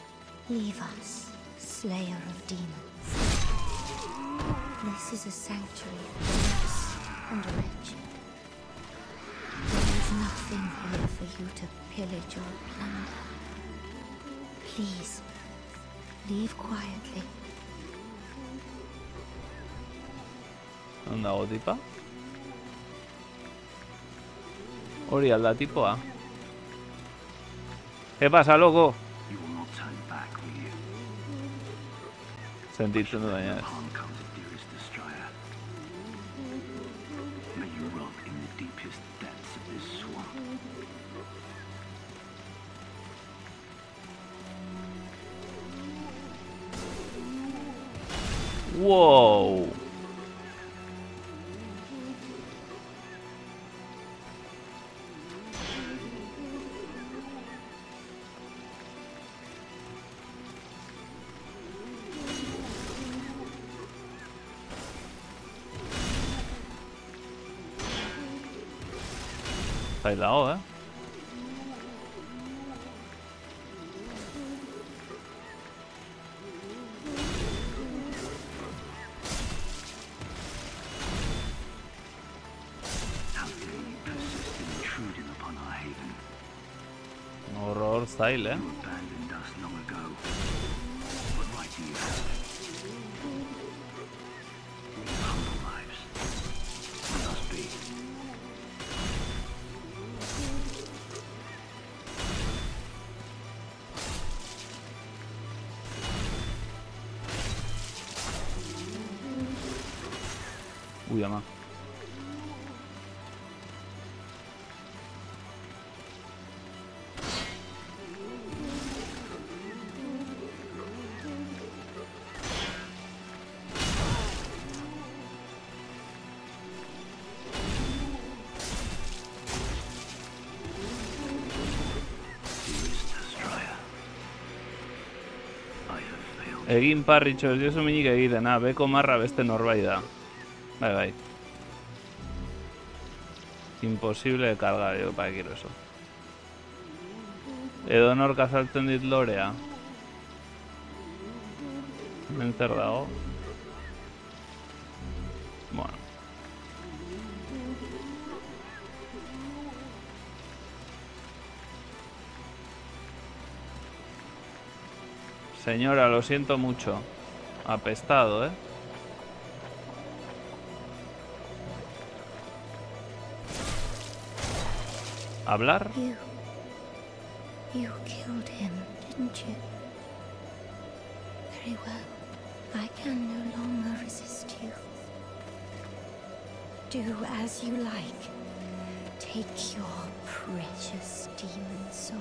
Leave us, slayer of demons. This is a sanctuary for us and wretched. There is nothing here for you to pillage or plunder. Please, leave quietly. Non dago tipa? Hori alda tipoa. ¿Qué pasa, loco? You will not turn back, will you? Sentitzen du baina ez. Harm comes, dearest destroyer. May you rot in the deepest depths of this swamp. Wow. Zail dago, How dare you persist in intruding upon our haven? Horror zail, You abandoned us long ago. What right do you have? Humble lives. Let us be. Uy, ama. I have failed. Egin parritxo, ez diozu minik egiten, beko marra beste norbait da. Bai. Imposible de cargar, yo para quiero eso. Edo nork azaltzen dit lorea. Hemen zer dago. Bueno. Señora, lo siento mucho. Apestado, ¿eh? ¿Hablar? You killed him, didn't you? Very well. I can no longer resist you. Do as you like. Take your precious demon soul.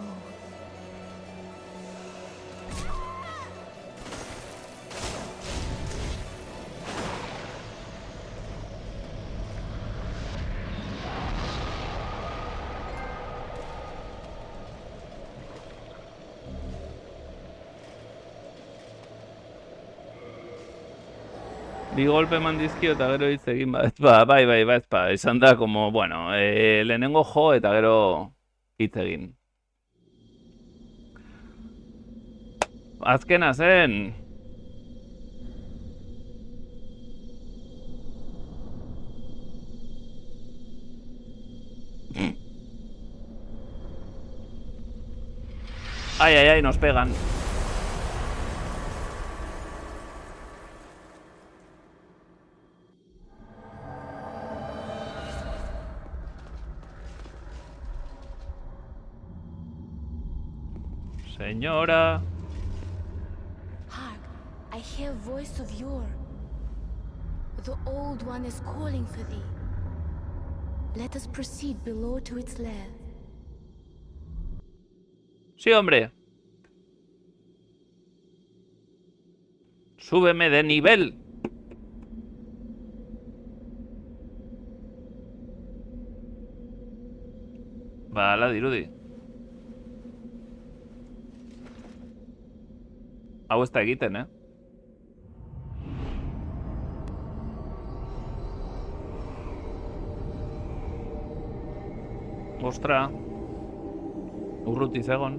Bi golpe eman dizkio eta gero hitz egin bai, izan da, como, bueno, lehenengo jo eta gero hitz egin. Azkena zen! Ay, nos pegan. Señora. Hark, I hear a voice of yore. The Old One is calling for thee. Let us proceed below to its lair. Sí, hombre. Súbeme de nivel. Bala dirudi. Hau ez da egiten, eh? Ostra. Urruti zegon.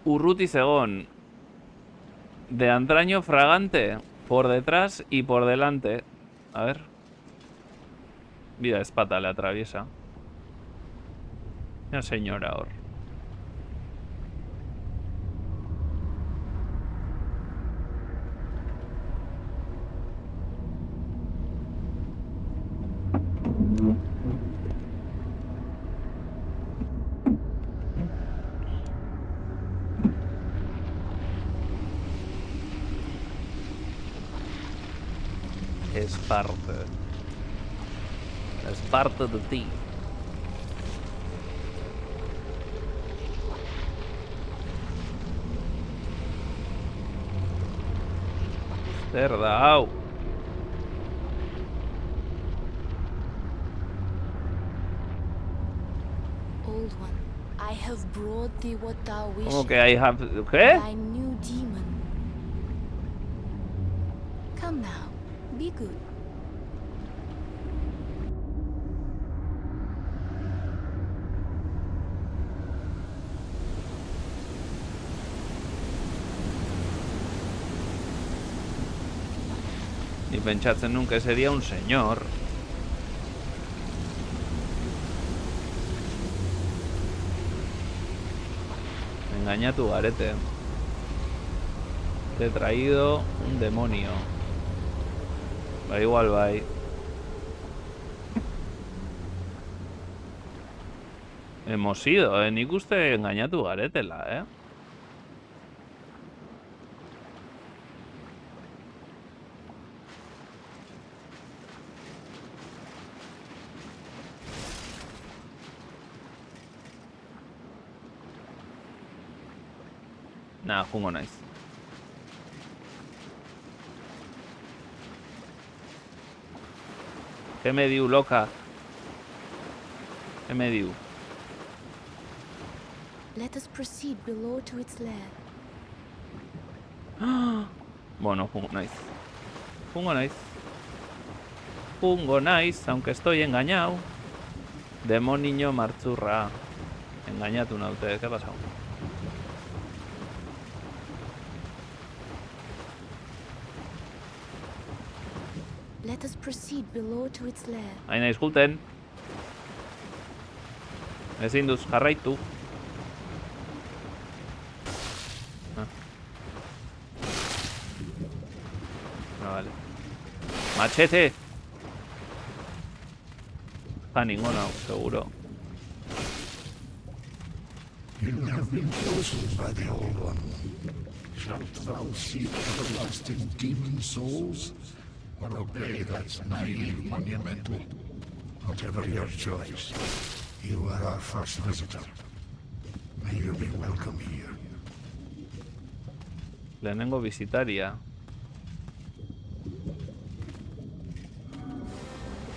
Urruti zegon. De antaño fragante. Por detrás y por delante. A ver. Mira, espata le atraviesa. Una señora ahora. Es parte de ti. Cerda, au. Old One, I have brought thee what thou wishes. ¿Cómo que I have... ¿Qué? Thy new demon. Come now, be good. Ni pentsatzen nunca sería un señor. Engañatu garete. Te he traído un demonio. Va igual, bai. Hemos ido, nik uste engañatu garetela, Nada, jungo naiz. ¿Qué me diu, loca? ¿Qué me diu? Let us proceed below to its lair. Bueno, jungo naiz. Jungo naiz, aunque estoy engañado. Demoniño martzurra. Engañatu naute, ¿qué ha pasado? Let us proceed below to its lair. Hain naiz gulten. Ezin duz jarraitu. Vale. Machete. Ninguno, seguro. You have been chosen by the Old One. Shalt thou seek everlasting demon souls, or obey that naive monumental? Whatever your choice, you are our first visitor. May you be welcome here. Lehenengo visitaria.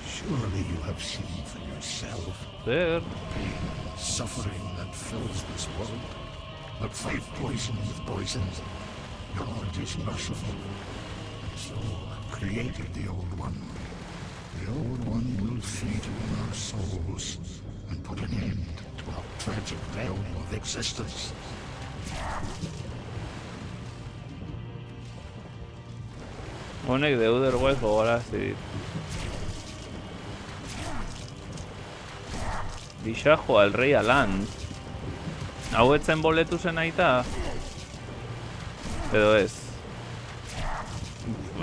Surely you have seen for yourself Zer. the suffering that fills this world. But fight poison with poison. God is merciful. So created the Old One. The Old One will feed on our souls and put an end to our tragic realm of existence. Honek deudergoez gogorazi dit. Dixajo al rei Alan. Hau etzen boletu zen aita? Edo ez.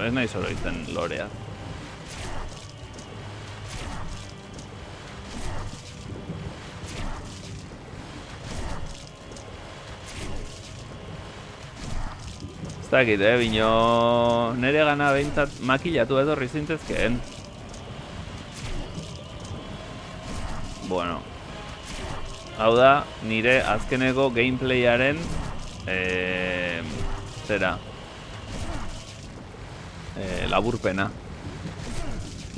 Ez nahi zoroitzen lorea. Ez dakit, bino nere gana behintzat makillatu etorri zintezkeen. Bueno. Hau da, nire azkeneko gameplayaren zera laburpena.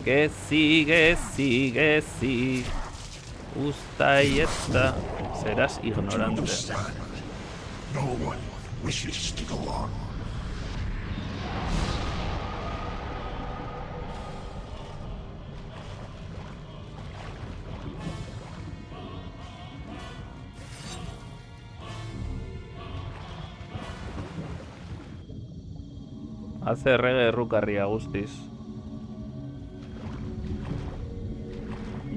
Gezi Ustaieta. Serás ignorante. No one wishes to go on. Hace errege errukarria guztiz.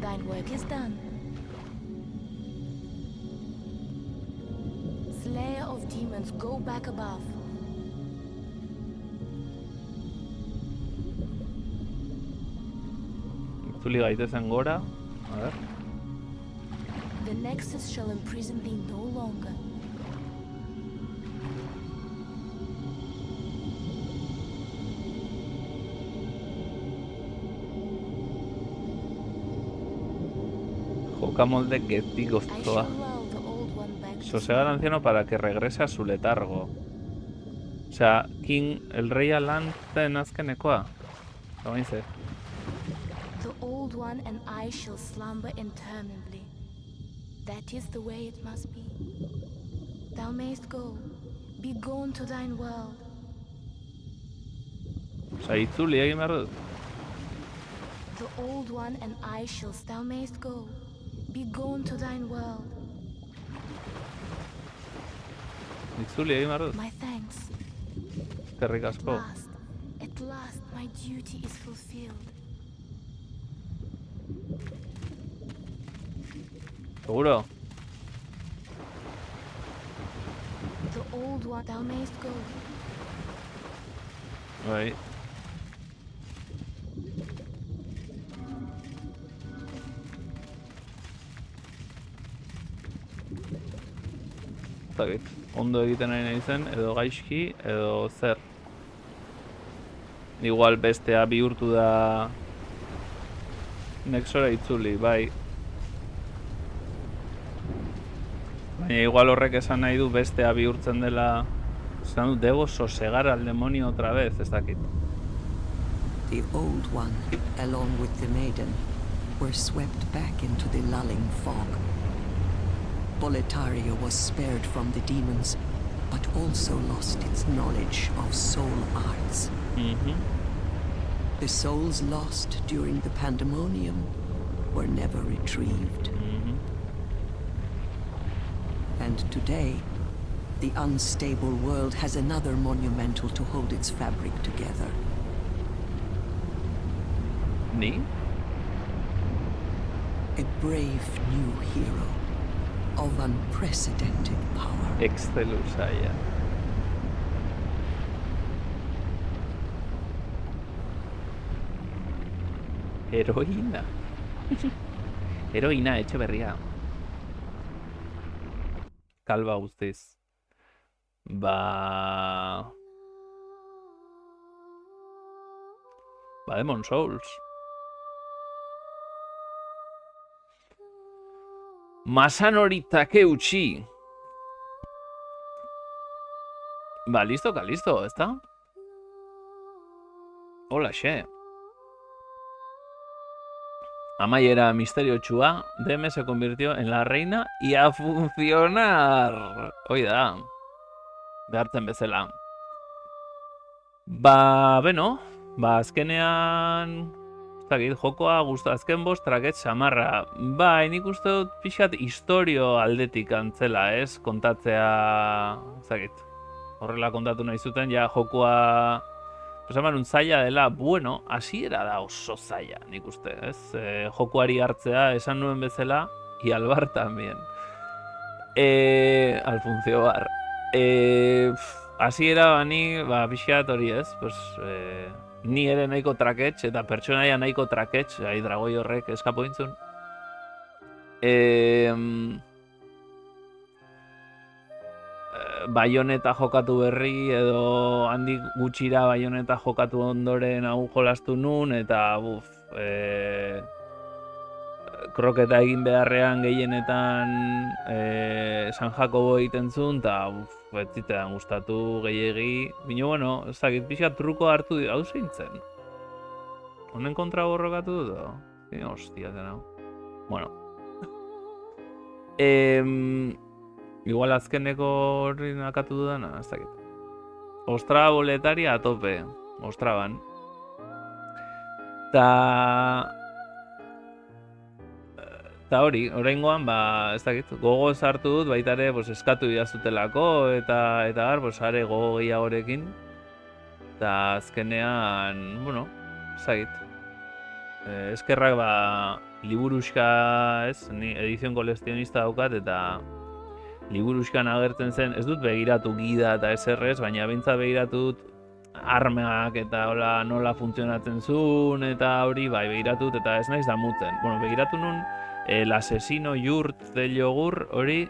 Thine work is done. Slayer of demons, go back above. Itzuli gaitezen gora. A ver. The Nexus shall imprison thee no longer. Jokamolde gezi I goztoa. shall lull the old one back to Sosega al anciano para que regrese a su letargo. O sea, el rey Alan zen azkenekoa. Gabainze. The old one and I shall slumber interminably. That is the way it must be. Thou mayst go. Be gone to thine world. Osa, itzuli egin behar dut. The old one and I shall. Thou mayst go. Be gone to thine world. Itzuli egin behar dut. My thanks. Eskerrik asko. At last, my duty is fulfilled. Seguro? The old one, thou mayst go. Bai. Zakit, ondo egiten nahi nahi zen, edo gaizki, edo zer. Igual bestea bihurtu da Nexora itzuli, bai. Baina igual horrek esan nahi du bestea bihurtzen dela. Esan du, debo sosegar al demonio otra vez, ez dakit. The Old One, along with the Maiden, were swept back into the lulling fog. Boletaria was spared from the demons, but also lost its knowledge of soul arts. The souls lost during the pandemonium were never retrieved. And today, the unstable world has another monumental to hold its fabric together. Ni? A brave new hero of unprecedented power. Excelusa, ja. Heroína. Heroína, etxe berria. Kalba guztiz. Ba, Demon Souls. Masanori Takeuchi. Ba, listo, listo, ¿está? Hola, xe. Amaiera misteriotsua, DM se convirtió en la reina y a funcionar. Hoi da. Behartzen bezala. Ba, beno, azkenean... jokoa guztu azken bost traket samarra. Bai, nik uste dut pixat historio aldetik antzela, ez? Kontatzea... horrela kontatu nahi zuten, ja jokoa... Esaman zaila dela, bueno, hasiera da oso zaila, nik uste, ez? Jokoari hartzea, esan nuen bezala, y Albar también. Alfuncio Bar. Hasiera bani, pixat hori ez, ni ere nahiko traketx, eta pertsonaia nahiko traketx, dragoi horrek eskapo intzun. Bayoneta jokatu berri, edo handik gutxira Bayoneta jokatu ondoren hau jolastu nun, eta kroketa egin beharrean gehienetan San Jacobo egiten zuen, eta ez zitean gustatu gehiegi. Bino, bueno, ez dakit pixat truko hartu hau zeintzen. Honen kontra borrokatu dut? Hostia, zena. Bueno. Igual azkeneko horri nakatu dudana, ez dakit. Ostra boletaria a tope. Ostraban. Eta hori, oraingoan, ez dakit, gogo sartu dut, baita ere, eskatu idazutelako, eta are gogo gehiagorekin. Eta azkenean, bueno, ez dakit. Eskerrak, liburuxka, ez, ni edizion kolekzionista daukat, eta liburuxkan agertzen zen, ez dut begiratu gida eta eserrez, baina behintzat begiratu dut armak eta nola funtzionatzen zuen, eta hori, begiratut, eta ez naiz damutzen. Bueno, begiratu nun, el asesino yurt del yogur, hori,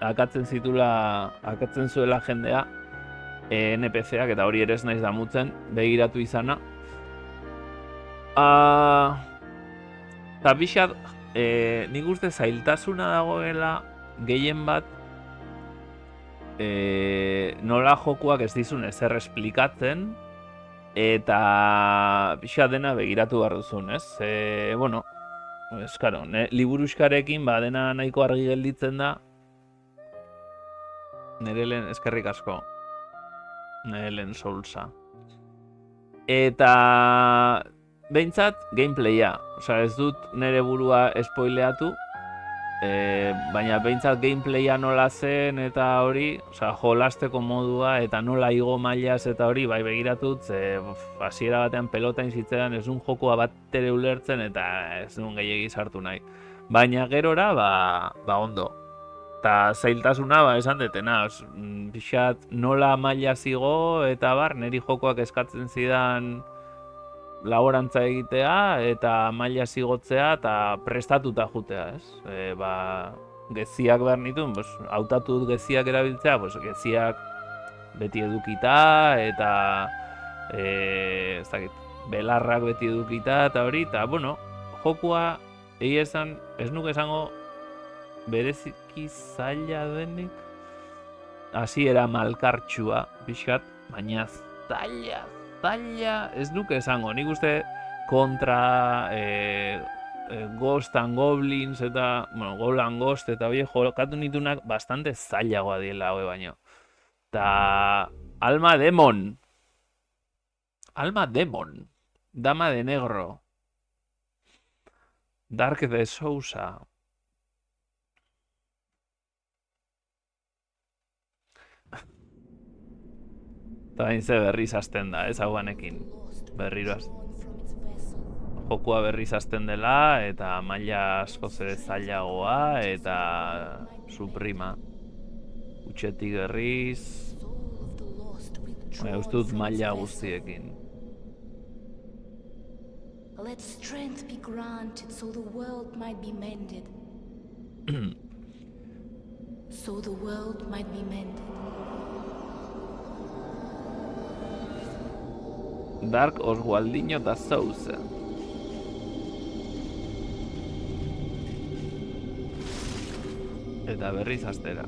akatzen zuela jendea, NPC-ak, eta hori ere ez naiz damutzen, begiratu izana. Eta bixat, nik uste zailtasuna dagoela, gehien bat, nola jokuak ez dizun ezer esplikatzen, eta pixa dena begiratu behar duzun, ez? Bueno, eskaro, liburuxkarekin dena nahiko argi gelditzen da, nire lehen eskerrik asko, nire lehen Soulsa. Eta behintzat gameplaya, ez dut nire burua spoileatu, baina behintzat gameplaya nola zen eta hori, jolasteko modua eta nola igo mailaz eta hori, begiratut, hasiera batean pelota inzitzean ez un jokoa bat ere ulertzen eta ez nun gehiegi sartu nahi. Baina gerora, ondo. Eta zailtasuna, esan detena, pixat nola mailaz igo eta niri jokoak eskatzen zidan laborantza egitea eta maila zigotzea eta prestatuta jutea, ez? Geziak behar nituen, hautatu dut geziak erabiltzea, geziak beti edukita eta ez dakit, belarrak beti edukita eta hori, eta bueno, jokua egia esan, ez nuke esango bereziki zaila denik, hasiera malkartsua, pixkat, baina zaila, ez nuke esango, nik uste kontra Ghost and Goblins eta, bueno, Ghoul and Ghost eta hori jokatu nitunak bastante zailagoa diela hori baino. Ta Alma Demon. Alma Demon. Dama de Negro. Dark de Sousa. Eta bain ze berriz hasten da, ez hauanekin. Berriro jokua berriz hasten dela, eta maila asko ere zailagoa, eta suprima. Utxetik berriz. Uste dut maila guztiekin. Let strength be granted so the world might be mended. So the world might be mended. Dark Oswaldinho da Sousa. Eta berriz astera.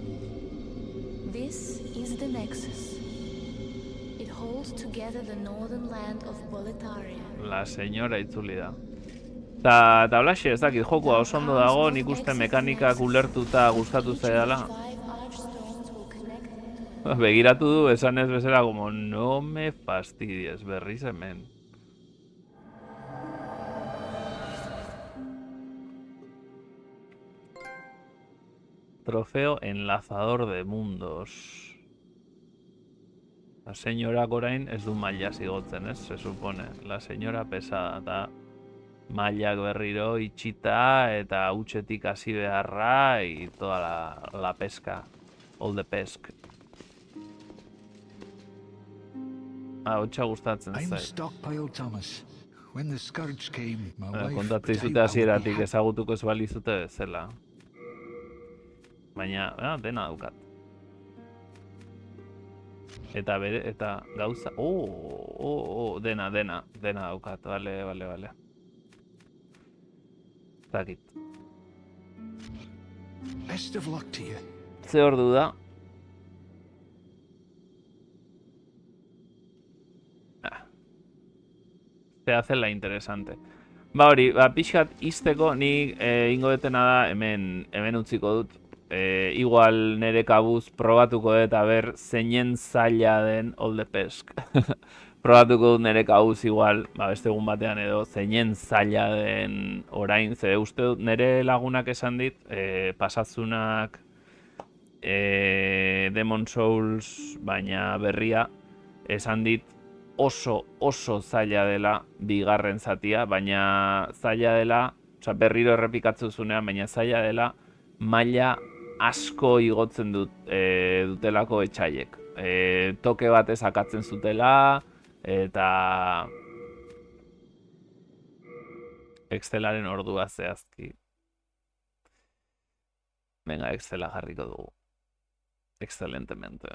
This is the Nexus. It holds together the northern land of Boletaria. La señora itzuli da. Ta blaxe ez dakit jokua oso ondo dago, nik uste mekanikak ulertuta gustatu zaidala. Begiratu du, esan ez bezala, como no me fastidies, berriz hemen. Trofeo enlazador de mundos. La señora orain ez du maila zigotzen, ez? Se supone. La señora pesada, eta mailak berriro itxita, eta hutsetik hasi beharra, y toda la pesca. All the pesk. Hotxa gustatzen zait. Stockpile Thomas. When the scourge came, my wife Kontatzei zute hasieratik ezagutuko ez balizute bezala. Baina, dena daukat. Eta bere, eta gauza... dena daukat, bale. Zakit. Best of luck to you. Ze ordu da? Se hace la interesante. Ba hori, pixkat izteko nik ingo detena da hemen utziko dut. Igual nere kabuz probatuko dut ber zeinen zaila den All the Pesk. Probatuko dut nere kabuz igual, beste egun batean edo, zeinen zaila den orain. Ze uste dut nere lagunak esan dit, pasatzunak Demon Souls, baina berria, esan dit oso zaila dela bigarren zatia, baina zaila dela, berriro errepikatzen zunean, baina zaila dela maila asko igotzen dutelako etxaiek. Toke batez akatzen zutela, eta Excelaren ordua zehazki. Venga, Excela jarriko dugu. Excelentemente.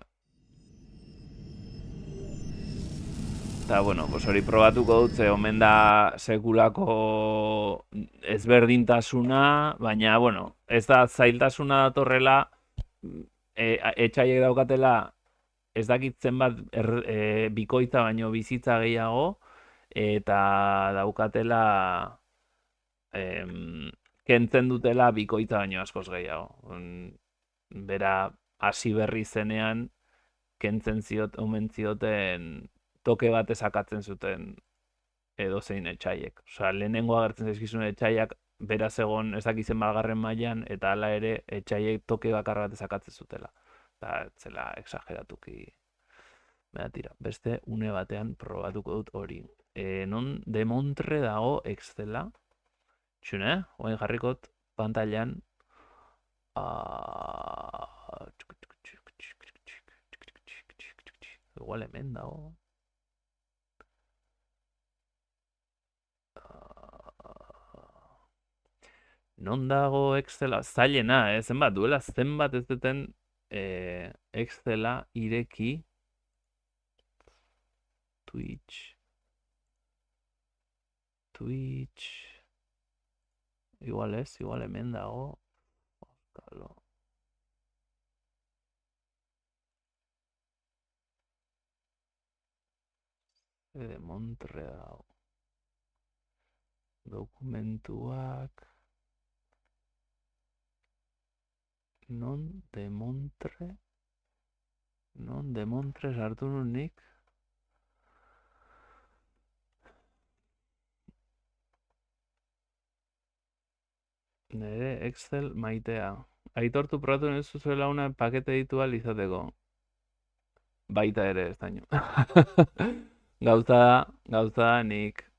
Eta, bueno, hori probatuko dut, ze omen da sekulako ezberdintasuna, baina, bueno, ez da zailtasuna datorrela, etxaiek daukatela, ez dakitzen bat bikoitza baino bizitza gehiago, eta daukatela, kentzen dutela bikoitza baino askoz gehiago. Bera, hasi berri zenean, kentzen omen zioten, toke bat ezakatzen zuten edozein etxaiek. Osea, lehenengo agertzen zaizkizun etxaiak beraz egon ezakizen balgarren mailan eta hala ere etxaiek toke bakar bat ezakatzen zutela. Eta zela exageratuki. Baina tira, beste une batean probatuko dut hori. Non demontre dago Excela? Txune, oain jarrikot pantailan. Igual hemen dago. Non dago Excela? Zailena, zenbat, duela zenbat ez duten Excela ireki. Twitch. Igual ez, igual hemen dago. Oskalo. De Montre dago. Dokumentuak... Non de Montre? Non de Montre sartu nun nik? Nere Excel maitea. Aitortu probatu ez zuela una pakete ditu ahal izateko. Baita ere ez daño. Gauza da nik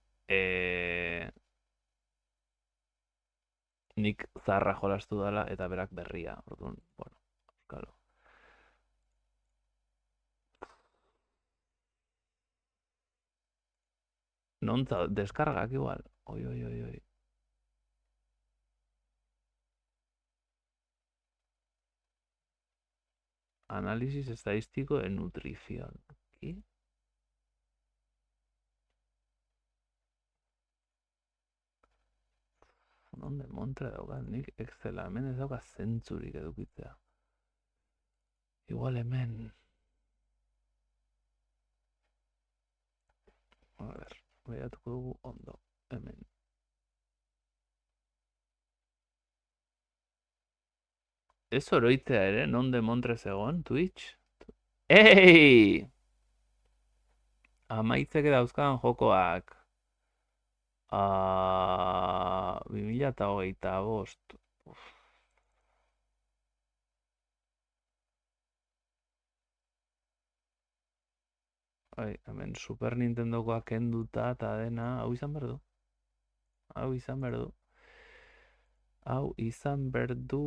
nik zarra jolastu dela eta berak berria. Orduan, bueno, euskalo. Nontza, deskargak igual. Oi. Análisis estadístico de nutrición. ¿Qué? Non de Montre daukat nik Excela. Hemen ez dauka zentzurik edukitzea. Igual hemen. A ver, baiatuko dugu ondo. Hemen. Ez oroitzea ere, non de Montre zegoen, Twitch? Ei! Amaitzeke dauzkan jokoak. 2025. Hemen Super Nintendokoa kenduta eta dena, hau izan behar du. Hau izan behar du...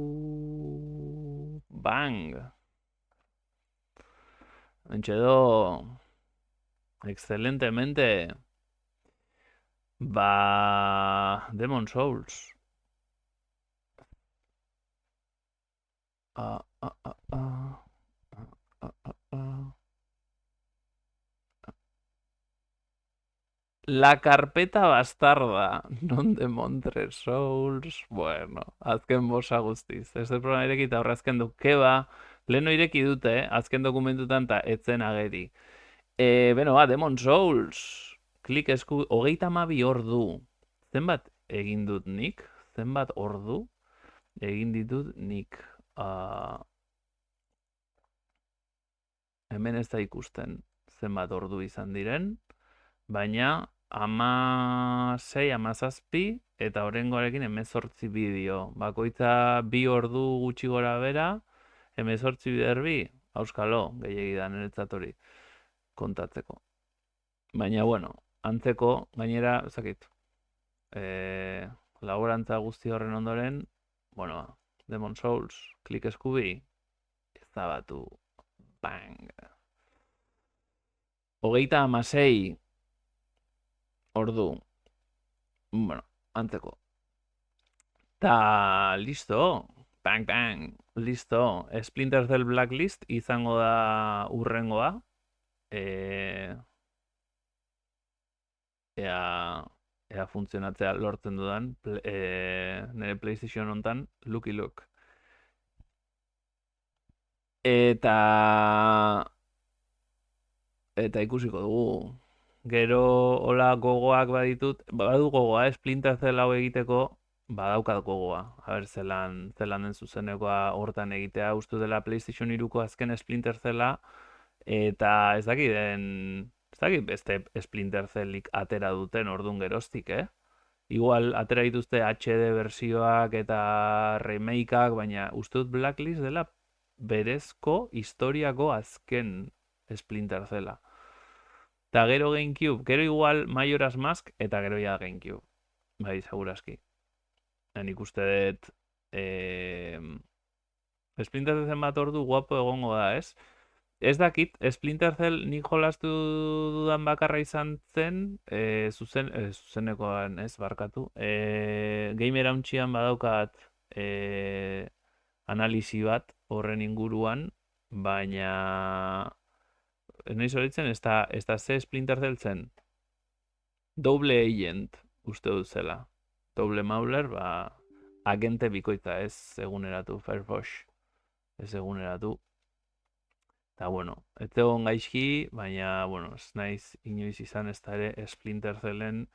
Bang! Entxedo... Excelentemente... Demon Souls. La carpeta bastarda, non de Montre Souls, bueno, azken bosa guztiz. Ez da programa irekita horre azken du, keba, leheno ireki dute, azken dokumentutan eta etzen ageri. Beno, Demon Souls, klik esku, 32 ordu. Zenbat egin dut nik? Zenbat ordu egin ditut nik? Hemen ez da ikusten zenbat ordu izan diren, baina 16, 17 eta horrengoarekin 18 bideo. Bakoitza 2 ordu gutxi gora bera, 18 bider bi, auskalo, gehiagi da niretzat hori kontatzeko. Baina, bueno, antzeko, gainera, zakit, laborantza guzti horren ondoren, bueno, Demon Souls, klik eskubi, ezabatu, bang. 36 ordu, bueno, antzeko. Ta, listo, bang, bang, listo. Splinter Cell Blacklist izango da urrengoa. Ea funtzionatzea lortzen dudan nire PlayStation hontan, Lucky Luke. Eta ikusiko dugu. Gero hola gogoak baditut, badu gogoa, Splinter Cell hau egiteko, badaukat gogoa. A ber, zelan den zuzenekoa hortan egitea, uste dela PlayStation 3ko azken Splinter Cella, eta ez dakit beste Splinter Cellik atera duten ordun geroztik, Igual atera dituzte HD versioak eta remakeak, baina uste dut Blacklist dela berezko historiako azken Splinter Cella. Eta gero GameCube, gero igual Majora's Mask eta gero ja GameCube. Bai, segurazki. Nik uste dut Splinter Cell bat ordu guapo egongo da, ez? Ez dakit, Splinter Cell nik jolastu dudan bakarra izan zen, zuzenekoan ez barkatu. Gamer hauntxian badaukat analisi bat horren inguruan, baina noiz horitzen ez da ze Splinter Cell zen. Double Agent uste dut zela. Double Mauler, agente bikoitza ez eguneratu, Firefox ez eguneratu. Eta, bueno, ez egon gaizki, baina, bueno, ez naiz inoiz izan ez da ere Splinter Cellen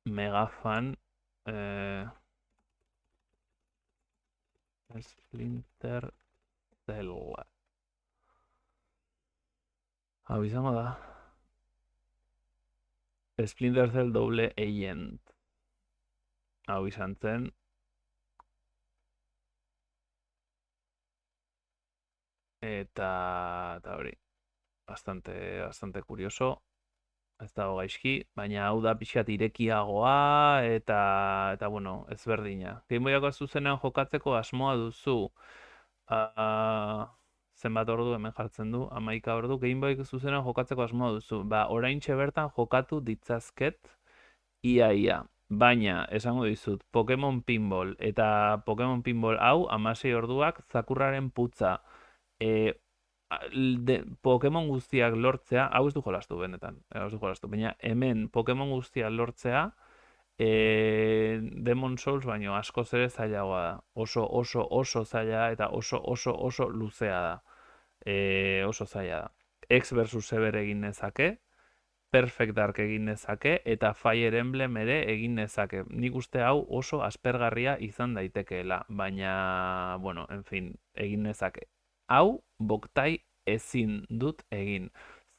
mega fan. Splinter Cell. Hau izango da. Splinter Cell Double Agent. Hau izan zen. Eta hori. Bastante curioso. Ez dago gaizki, baina hau da pixkat irekiagoa eta bueno, ezberdina. Game Boyako zuzenean jokatzeko asmoa duzu. Zenbat ordu hemen jartzen du, 11 ordu. Game Boyako zuzenean jokatzeko asmoa duzu. Ba, oraintxe bertan jokatu ditzazket ia. Baina, esango dizut, Pokemon Pinball eta Pokemon Pinball hau 16 orduak zakurraren putza. Pokemon guztiak lortzea, hau ez du jolastu benetan, baina hemen Pokemon guztiak lortzea Demon Souls baino askoz ere zailagoa da. Oso zaila eta oso luzea da. Oso zaila da. X versus Ever egin nezake, Perfect Dark egin nezake eta Fire Emblem ere egin nezake. Nik uste hau oso aspergarria izan daitekeela, baina, bueno, en fin, egin nezake. Hau, Boktai ezin dut egin.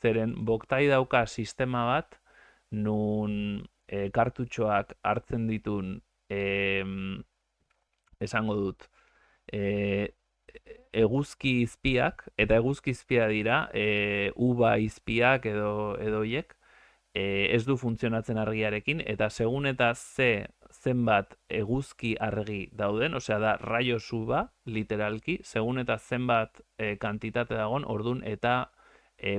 Zeren Boktai dauka sistema bat, nun kartutxoak hartzen ditun, esango dut, eguzki izpiak, eta eguzki izpia dira, uba izpiak edo hiek, ez du funtzionatzen argiarekin, eta segun eta zenbat eguzki argi dauden, osea da raio suba, literalki, segun eta zenbat kantitate dagon, ordun eta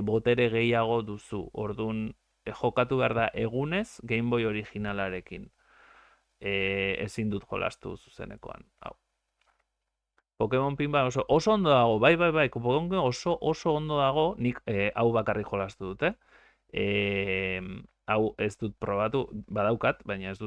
botere gehiago duzu, ordun jokatu behar da egunez Game Boy originalarekin. Ezin dut jolastu zuzenekoan, hau. Pokemon Pinball oso ondo dago, bai, Pokemon oso ondo dago, nik hau bakarrik jolastu dute. Hau ez dut probatu, badaukat, baina ez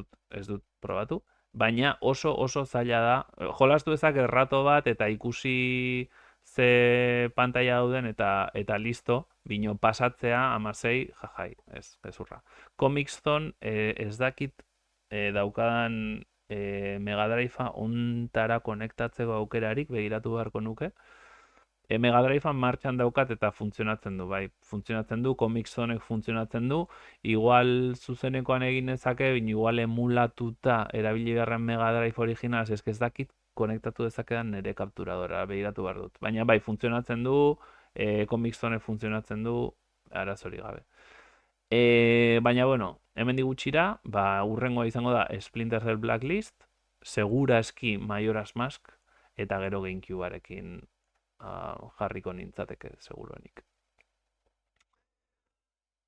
dut probatu, baina oso zaila da. Jolastu ezak errato bat eta ikusi ze pantalla dauden eta listo, bino pasatzea 16, jajai, ez urra. Comic Zone ez dakit daukadan Mega Drive ontara konektatzeko aukerarik, begiratu beharko nuke. Mega Drivean martxan daukat eta funtzionatzen du, bai, funtzionatzen du, Comic Zonek funtzionatzen du, igual zuzenekoan egin ezake, igual emulatuta erabili beharren Mega Drive original, ez dakit konektatu dezakedan nire kapturadora, begiratu behar dut. Baina bai, funtzionatzen du, Comic Zonek funtzionatzen du, arazori gabe. Baina, bueno, hemen digutxira, urrengoa izango da Splinter Cell Blacklist, segura eski Majora's Mask, eta gero GameCubearekin jarriko nintzateke, seguruenik.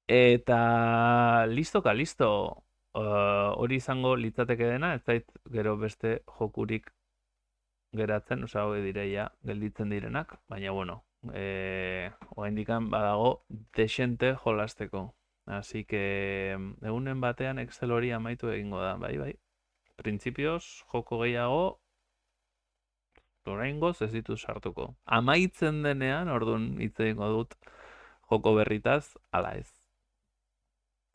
Eta listo. Hori izango litzateke dena, ez zait gero beste jokurik geratzen, osea, hori direia gelditzen direnak, baina, bueno, oraindikan badago desente jolasteko. Así que egunen batean Excel hori amaitu egingo da, bai. Printzipioz, joko gehiago, oraingoz ez ditut sartuko. Amaitzen denean, orduan hitz egingo dut joko berritaz, ala ez.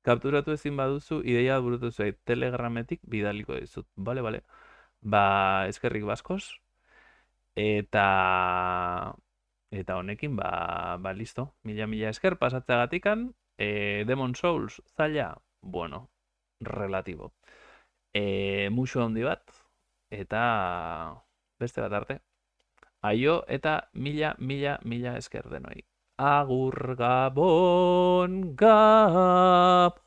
Kapturatu ezin baduzu, ideia burutu zuei Telegrametik bidaliko dizut. Bale. Ba, eskerrik baskoz. Eta honekin, ba listo. Mila esker pasatzeagatikan. Demon Souls, zaila, bueno, relatibo. Muxo handi bat, eta beste bat arte. Aio eta mila esker denoi. Agur, Gabon, Gabon.